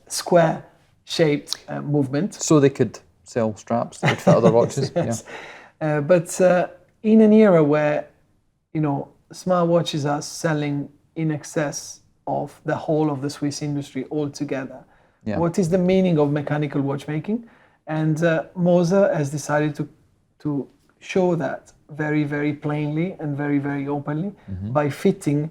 square-shaped movement. So they could sell straps that would fit other watches. Yes. But in an era where, smartwatches are selling in excess of the whole of the Swiss industry altogether, Yeah. what is the meaning of mechanical watchmaking? And Moser has decided to show that very, very plainly and very, very openly by fitting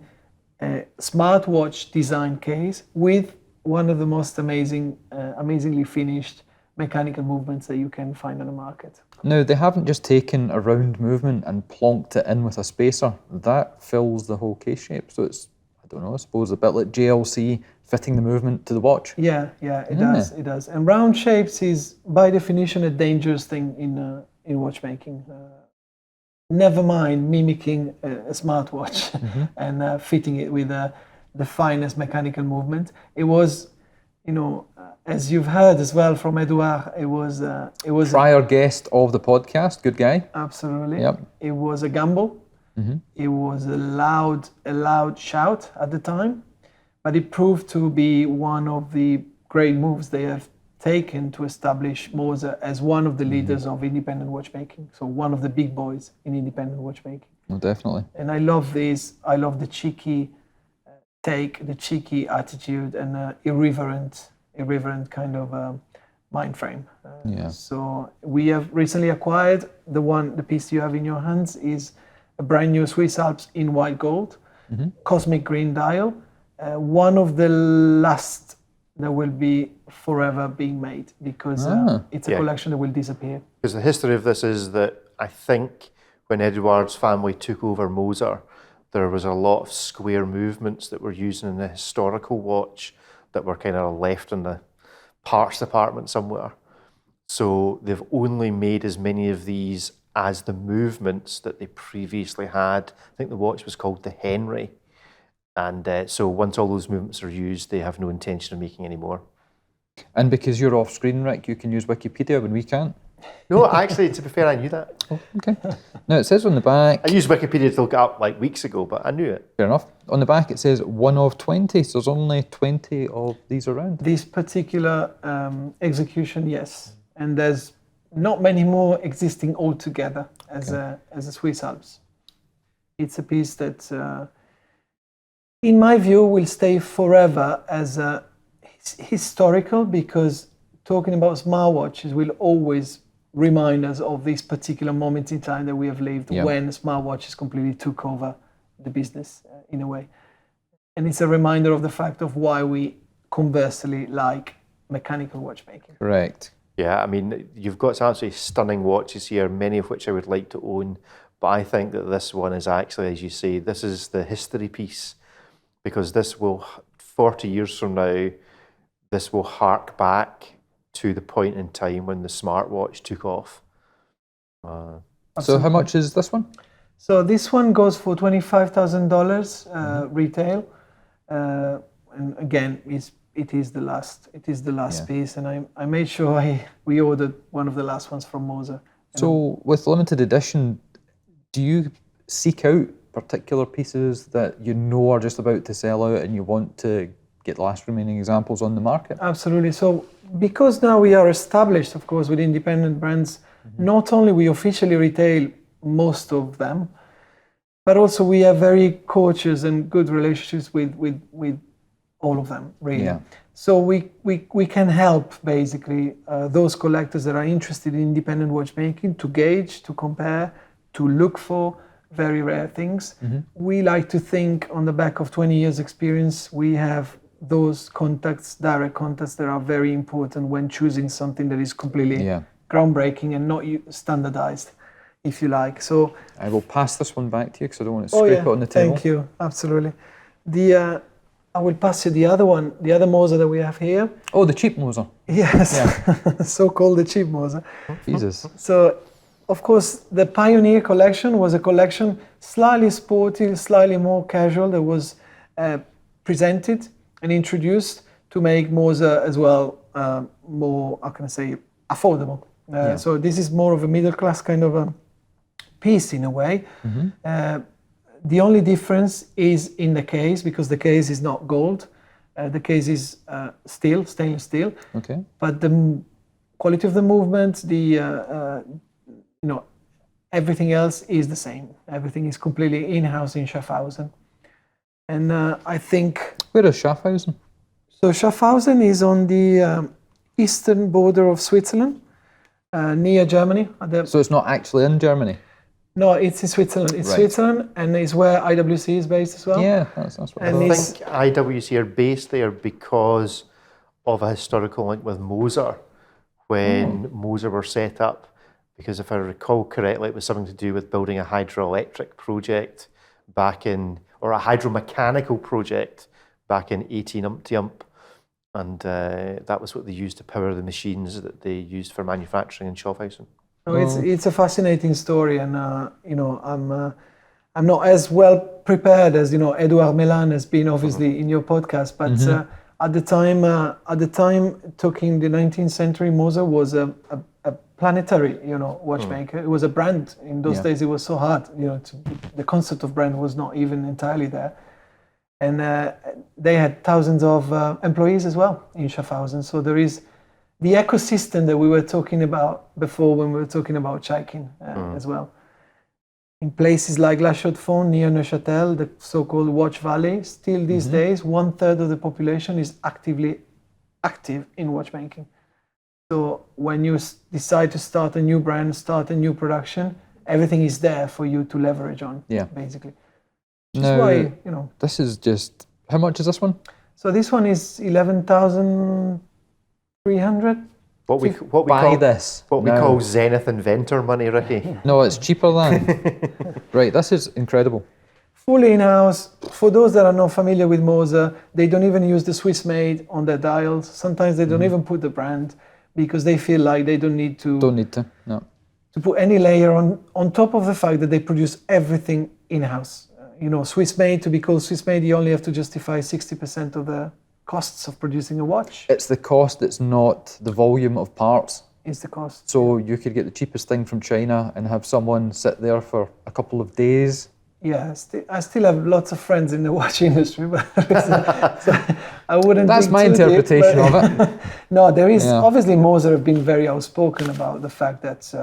a smartwatch design case with one of the most amazingly finished mechanical movements that you can find on the market. Now, they haven't just taken a round movement and plonked it in with a spacer. That fills the whole case shape. So it's, I don't know, I suppose a bit like JLC fitting the movement to the watch. Yeah, it does. And round shapes is, by definition, a dangerous thing in watchmaking. Never mind mimicking a smartwatch and fitting it with the finest mechanical movement. It was, as you've heard as well from Edouard, it was Prior guest of the podcast, good guy. absolutely. Yep. It was a gamble. It was a loud shout at the time, but it proved to be one of the great moves they have taken to establish Moser as one of the leaders of independent watchmaking. So one of the big boys in independent watchmaking. Well, definitely. And I love this. I love the cheeky take, the cheeky attitude, and irreverent kind of mind frame. Yeah. So we have recently acquired the piece you have in your hands is a brand new Swiss Alps in white gold, cosmic green dial, one of the last that will be forever being made because it's a collection that will disappear. Because the history of this is that I think when Edouard's family took over Moser, there was a lot of square movements that were used in the historical watch that were kind of left in the parts department somewhere. So they've only made as many of these as the movements that they previously had. I think the watch was called the Henry. And so once all those movements are used, they have no intention of making any more. And because you're off screen, Rick, you can use Wikipedia when we can't. No, actually, to be fair, I knew that. Oh, okay. Now it says on the back. I used Wikipedia to look it up like weeks ago, but I knew it. Fair enough. On the back it says 1 of 20, so there's only 20 of these around. This particular execution, yes. And there's not many more existing altogether as a Swiss Alps. It's a piece that, in my view, will stay forever as a historical, because talking about smartwatches will always remind us of this particular moment in time that we have lived when smartwatches completely took over the business in a way. And it's a reminder of the fact of why we conversely like mechanical watchmaking. Correct. Yeah, I mean, you've got some absolutely stunning watches here, many of which I would like to own, but I think that this one is actually, as you say, this is the history piece, because this will, 40 years from now, this will hark back to the point in time when the smartwatch took off. So how much is this one? So this one goes for $25,000 retail, and again, it is the last piece, and I made sure we ordered one of the last ones from Moser. So with limited edition, do you seek out particular pieces that you know are just about to sell out and you want to get the last remaining examples on the market? Absolutely. So because now we are established, of course, with independent brands, not only we officially retail most of them, but also we have very courteous and good relationships with all of them, really. Yeah. So we can help basically those collectors that are interested in independent watchmaking to gauge, to compare, to look for very rare things. We like to think on the back of 20 years experience, we have those contacts, direct contacts, that are very important when choosing something that is completely groundbreaking and not standardized, if you like. So I will pass this one back to you because I don't want to scrape it on the table. Thank you, absolutely. I will pass you the other one, the other Moser that we have here. Oh, the cheap Moser. Yes, so-called the cheap Moser. Jesus. So, of course, the Pioneer collection was a collection slightly sporty, slightly more casual, that was presented and introduced to make Moser as well more, how can I say, affordable. So this is more of a middle class kind of a piece in a way. The only difference is in the case, because the case is not gold. The case is steel, stainless steel. Okay. But the quality of the movement, everything else is the same. Everything is completely in-house in Schaffhausen. And I think... Where is Schaffhausen? So Schaffhausen is on the eastern border of Switzerland, near Germany. So it's not actually in Germany? No, it's in Switzerland. It's Switzerland, and it's where IWC is based as well. Yeah, that's what I think IWC are based there because of a historical link with Moser, when Moser were set up. Because if I recall correctly, it was something to do with building a hydroelectric project or a hydromechanical project back in 18-ump. And that was what they used to power the machines that they used for manufacturing in Schaffhausen. No, it's a fascinating story, and I'm not as well prepared as Edouard Melan has been, obviously, in your podcast. But at the time, talking the 19th century, Moser was a planetary, watchmaker. It was a brand. In those days, it was so hard. The concept of brand was not even entirely there, and they had thousands of employees as well in Schaffhausen. So there is the ecosystem that we were talking about before when we were talking about Chaykin as well. In places like La Chaux-de-Fonds, near Neuchâtel, the so-called Watch Valley, still these days, 1/3 of the population is active in watchmaking. So when you decide to start a new brand, start a new production, everything is there for you to leverage on, basically. Now, this is just, how much is this one? So this one is 11,300. What we call Zenith Inventor money, Ricky. No, it's cheaper than. Right, this is incredible. Fully in-house. For those that are not familiar with Moser, they don't even use the Swiss made on their dials. Sometimes they don't even put the brand because they feel like they don't need to. Don't need to, no. To put any layer on top of the fact that they produce everything in-house. Swiss made, to be called Swiss made, you only have to justify 60% of the costs of producing a watch. It's the cost, it's not the volume of parts. Is the cost. So you could get the cheapest thing from China and have someone sit there for a couple of days. Yeah, I still have lots of friends in the watch industry, but so I wouldn't. That's my interpretation of it. No, there is obviously Moser have been very outspoken about the fact that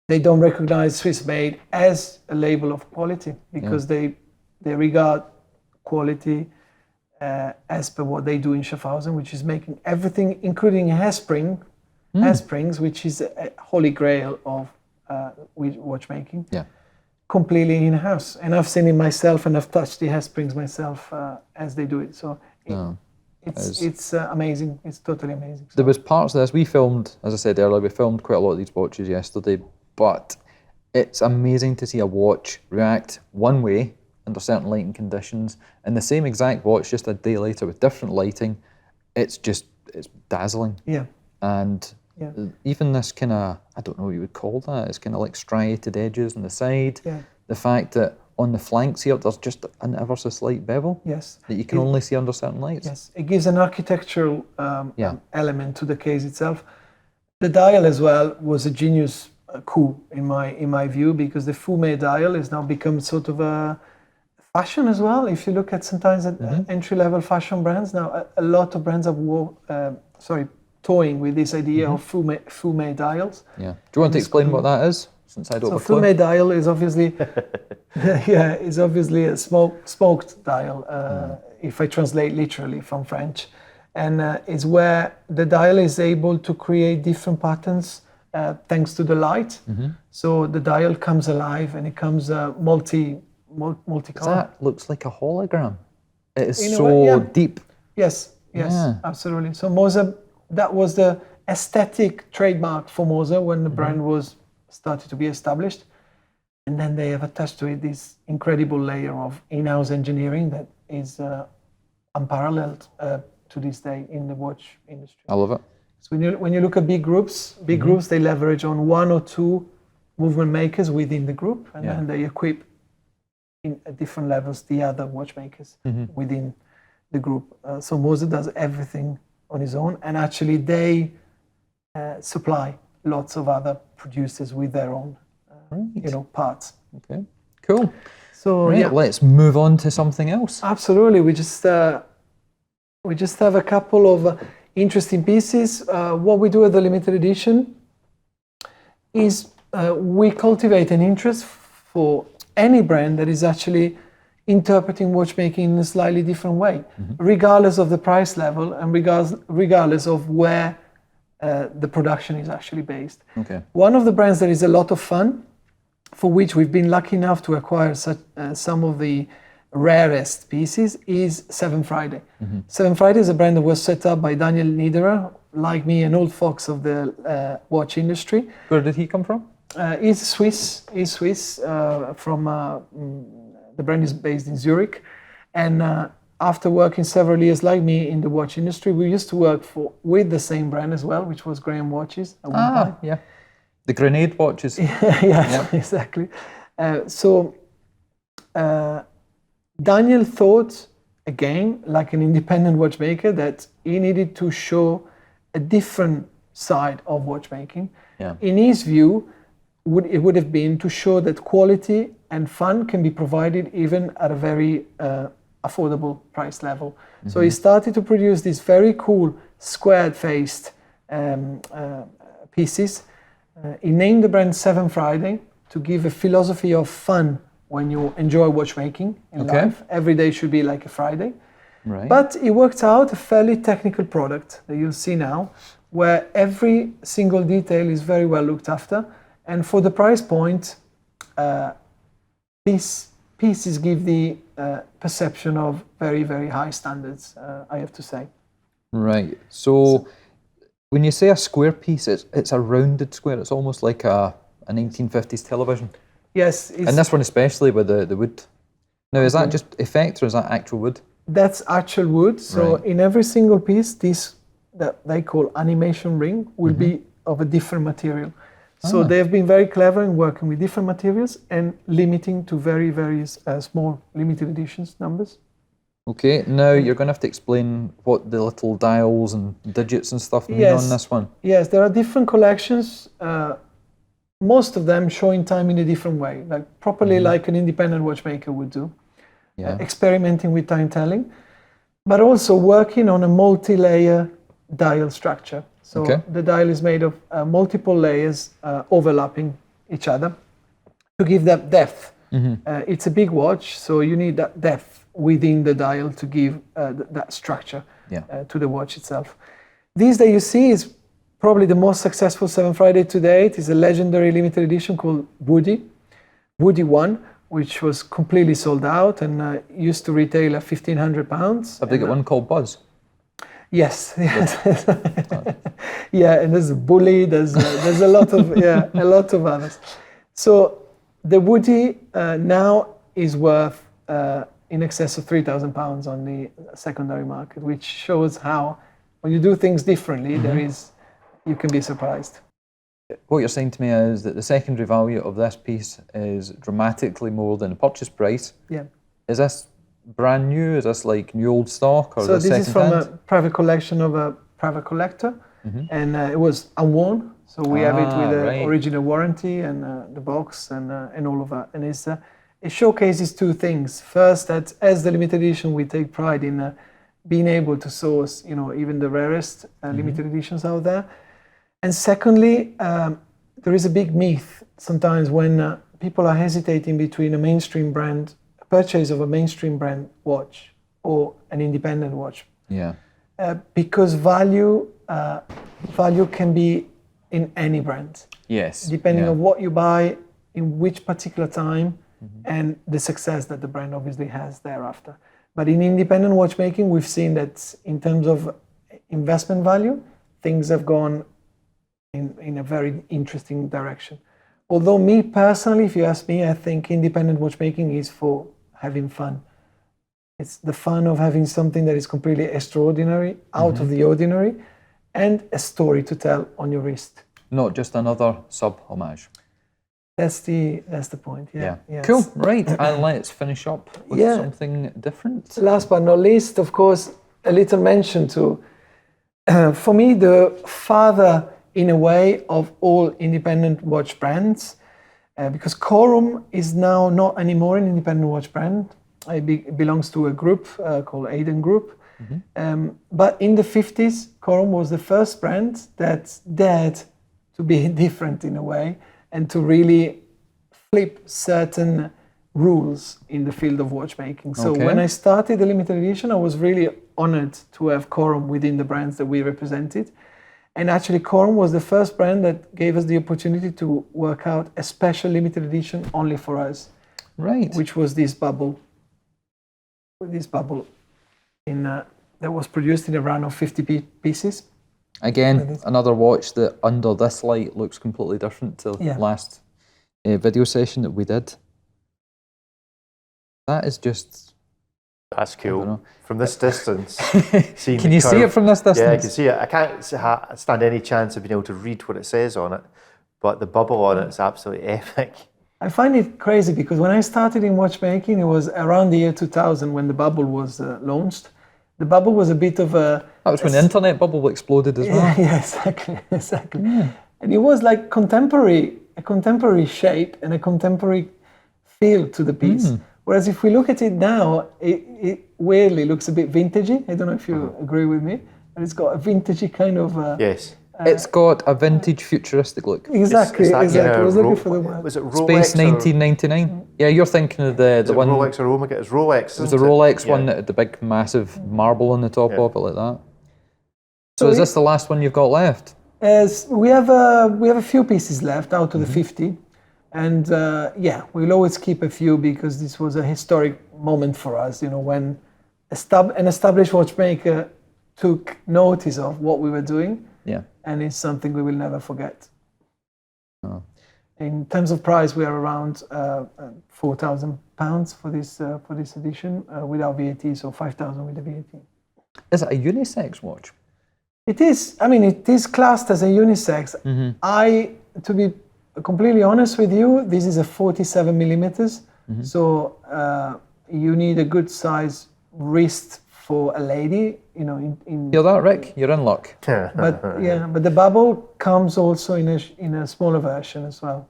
they don't recognize Swiss made as a label of quality because they regard quality as per what they do in Schaffhausen, which is making everything, including hairsprings, which is a holy grail of watchmaking. Yeah. Completely in-house, and I've seen it myself, and I've touched the hairsprings myself as they do it. So it's amazing. It's totally amazing. So there was parts of this we filmed, as I said earlier, we filmed quite a lot of these watches yesterday, but it's amazing to see a watch react one way under certain lighting conditions, and the same exact watch just a day later with different lighting. It's dazzling. Yeah. And even this kind of, I don't know what you would call that, it's kind of like striated edges on the side. Yeah. The fact that on the flanks here, there's just an ever so slight bevel. Yes. That you can only see under certain lights. Yes, it gives an architectural element to the case itself. The dial as well was a genius coup in my view, because the Fume dial has now become sort of a fashion as well. If you look at sometimes at entry-level fashion brands now, a lot of brands are toying with this idea of Fume dials. Yeah. Do you want to explain what that is? Since I don't have a clue. Fume dial is obviously, is obviously a smoked dial. If I translate literally from French, and it's where the dial is able to create different patterns thanks to the light. So the dial comes alive and it comes multicolor. That looks like a hologram. It is so deep. Yes, absolutely. So Moser. That was the aesthetic trademark for Moser when the brand was started to be established. And then they have attached to it this incredible layer of in-house engineering that is unparalleled to this day in the watch industry. I love it. So when you look at big groups, they leverage on one or two movement makers within the group, and then they equip at different levels the other watchmakers within the group. So Moser does everything on his own, and actually they supply lots of other producers with their own parts. Okay, cool. So let's move on to something else. Absolutely. We just have a couple of interesting pieces. What we do at the limited edition is we cultivate an interest for any brand that is actually interpreting watchmaking in a slightly different way, regardless of the price level and regardless of where the production is actually based. Okay. One of the brands that is a lot of fun, for which we've been lucky enough to acquire some of the rarest pieces, is SevenFriday. SevenFriday is a brand that was set up by Daniel Niederer, like me, an old fox of the watch industry. Where did he come from? He's Swiss. The brand is based in Zurich, and after working several years, like me, in the watch industry, we used to work with the same brand as well, which was Graham Watches at one time. Yeah, the grenade watches. Exactly. So Daniel thought, again, like an independent watchmaker, that he needed to show a different side of watchmaking. Yeah. In his view, it would have been to show that quality and fun can be provided even at a very affordable price level. So he started to produce these very cool squared-faced pieces. He named the brand SevenFriday to give a philosophy of fun when you enjoy watchmaking in life. Every day should be like a Friday. Right. But it worked out a fairly technical product that you'll see now, where every single detail is very well looked after. And for the price point, these pieces give the perception of very, very high standards, I have to say. Right. So when you say a square piece, it's a rounded square. It's almost like a 1950s television. Yes. And this one especially with the wood. Now, is that just effect or is that actual wood? That's actual wood. So in every single piece, this that they call animation ring will be of a different material. So they've been very clever in working with different materials and limiting to very small limited editions numbers. Okay, now you're going to have to explain what the little dials and digits and stuff mean on this one. Yes, there are different collections, most of them showing time in a different way, like properly like an independent watchmaker would do, experimenting with time telling, but also working on a multi-layer dial structure. So the dial is made of multiple layers overlapping each other to give that depth. It's a big watch, so you need that depth within the dial to give that structure to the watch itself. This that you see is probably the most successful SevenFriday to date. It's a legendary limited edition called Woody 1, which was completely sold out and used to retail at £1,500. Have they got one called Buzz? Yes. Yeah, and there's Bully. There's a lot of others. So the Woody now is worth in excess of £3,000 on the secondary market, which shows how when you do things differently, you can be surprised. What you're saying to me is that the secondary value of this piece is dramatically more than the purchase price. Yeah. Is this brand new? Is this like new old stock, or so is this this is from second-hand? a private collection of a private collector, and it was unworn. So we have it with the original warranty and the box and all of that. And it showcases two things. First, that as the limited edition, we take pride in being able to source, even the rarest limited editions out there. And secondly, there is a big myth sometimes when people are hesitating between a mainstream brand, a purchase of a mainstream brand watch or an independent watch. Yeah. Because value can be in any brand. Yes. Depending on what you buy, in which particular time, and the success that the brand obviously has thereafter. But in independent watchmaking, we've seen that in terms of investment value, things have gone in a very interesting direction. Although me personally, if you ask me, I think independent watchmaking is for having fun. It's the fun of having something that is completely extraordinary, out of the ordinary, and a story to tell on your wrist. Not just another sub-homage. That's the point, yeah. Cool, right, and let's finish up with something different. Last but not least, of course, a little mention to, for me, the father, in a way, of all independent watch brands, because Corum is now not anymore an independent watch brand. It belongs to a group called Aiden Group. But in the 50s, Corum was the first brand that dared to be different in a way and to really flip certain rules in the field of watchmaking. So when I started the limited edition, I was really honored to have Corum within the brands that we represented. And actually, Corum was the first brand that gave us the opportunity to work out a special limited edition only for us. Right. Which was this bubble. This bubble that was produced in a run of 50 pieces. Again, another watch that under this light looks completely different to the last video session that we did. That is just... That's cool. From this distance. Can you see it from this distance? Yeah, I can see it. I can't stand any chance of being able to read what it says on it, but the bubble on it is absolutely epic. I find it crazy because when I started in watchmaking, it was around the year 2000 when the bubble was launched. The bubble was a bit of a... That was when the internet bubble exploded as well. Yeah, exactly. Yeah. And it was like a contemporary shape and a contemporary feel to the piece. Whereas if we look at it now, it weirdly looks a bit vintagey. I don't know if you agree with me, but it's got a vintagey kind of... yes. It's got a vintage futuristic look. Exactly. I was looking for the word. Was it Rolex? Space 1999. Yeah, you're thinking of the one... Rolex or Omega? It's Rolex. It was the Rolex one that had the big massive marble on the top of it like that. So is this the last one you've got left? We have a few pieces left out of the 50. And we'll always keep a few because this was a historic moment for us, when an established watchmaker took notice of what we were doing. Yeah. And it's something we will never forget. In terms of price, we are around £4,000 for this edition without VAT, so 5,000 with the VAT. Is it a unisex watch? It is. I mean, it is classed as a unisex. To be completely honest with you, this is a 47 millimeters. So you need a good size wrist for a lady. You know, Hear that, Rick? You're in luck. but but the bubble comes also in a smaller version as well.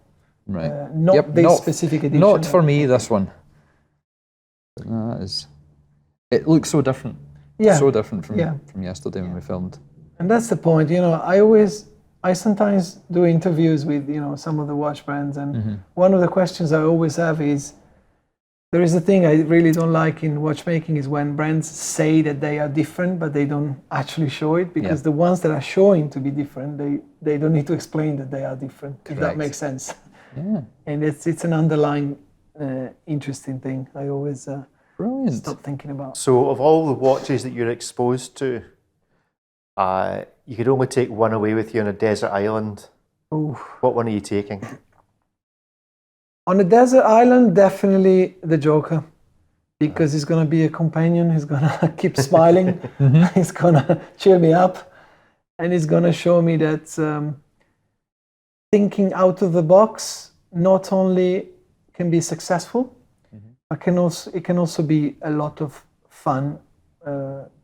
Right. Not this specific edition. Not for me, this one. That is. It looks so different. Yeah. So different from yesterday when we filmed. And that's the point. You know, I sometimes do interviews with, you know, some of the watch brands, and one of the questions I always have is, there is a thing I really don't like in watchmaking is when brands say that they are different, but they don't actually show it, because the ones that are showing to be different, they don't need to explain that they are different, if that makes sense. Yeah. And it's an underlying interesting thing I always Brilliant. stop thinking about. So of all the watches that you're exposed to, you could only take one away with you on a desert island. Ooh. What one are you taking? On a desert island, definitely the Joker, because he's going to be a companion. He's going to keep smiling. He's going to cheer me up, and he's going to show me that thinking out of the box not only can be successful, but it can also be a lot of fun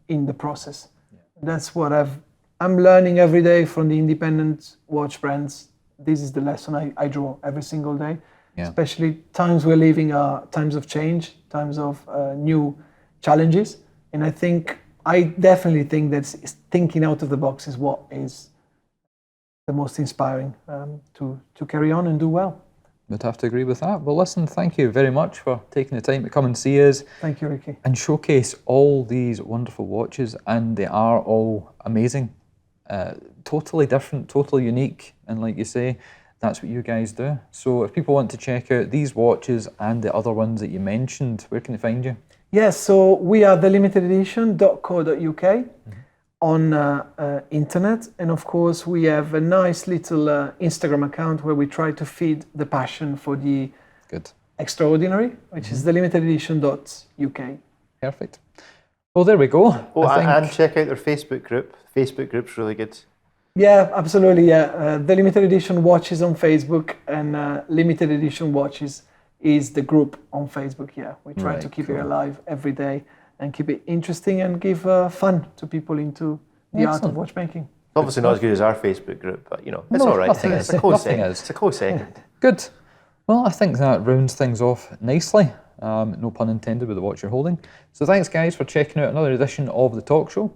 in the process. That's what I'm learning every day from the independent watch brands. This is the lesson I draw every single day. Yeah. Especially times we're living are times of change, times of new challenges. And I definitely think that thinking out of the box is what is the most inspiring to carry on and do well. Would have to agree with that. Well, listen, thank you very much for taking the time to come and see us. Thank you, Ricky. And showcase all these wonderful watches, and they are all amazing. Totally different, totally unique, and like you say, that's what you guys do. So if people want to check out these watches and the other ones that you mentioned, where can they find you? Yes, so we are thelimitededition.co.uk on internet, and of course we have a nice little Instagram account where we try to feed the passion for the extraordinary, which is thelimitededition.uk. Perfect. Well, there we go. Oh, and check out their Facebook group. Facebook group's really good. Yeah, absolutely. Yeah, the limited edition watches on Facebook, and limited edition watches is the group on Facebook. Yeah, we try to keep it alive every day and keep it interesting and give fun to people into the art of watchmaking. Obviously not as good as our Facebook group, but you know, it's all right. It's a close second. It's a close second. Good. Well, I think that rounds things off nicely. No pun intended with the watch you're holding. So thanks guys for checking out another edition of the Tock Show.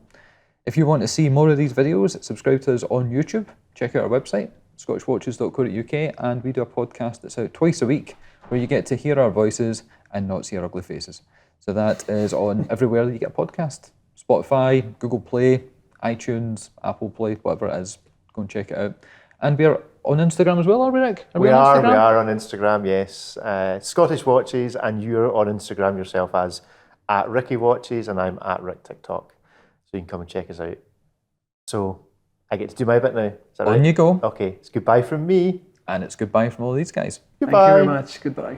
If you want to see more of these videos, subscribe to us on YouTube. Check out our website, scottishwatches.co.uk, and we do a podcast that's out twice a week where you get to hear our voices and not see our ugly faces. So that is on everywhere that you get a podcast. Spotify, Google Play, iTunes, Apple Play, whatever it is. Go and check it out. And we are on Instagram as well, are we, Rick? We are on Instagram, yes. Scottish Watches, and you're on Instagram yourself as @RickyWatches, and I'm @RickTikTok. So you can come and check us out. So I get to do my bit now. Is that right? On you go. Okay, it's goodbye from me. And it's goodbye from all these guys. Goodbye. Thank you very much. Goodbye.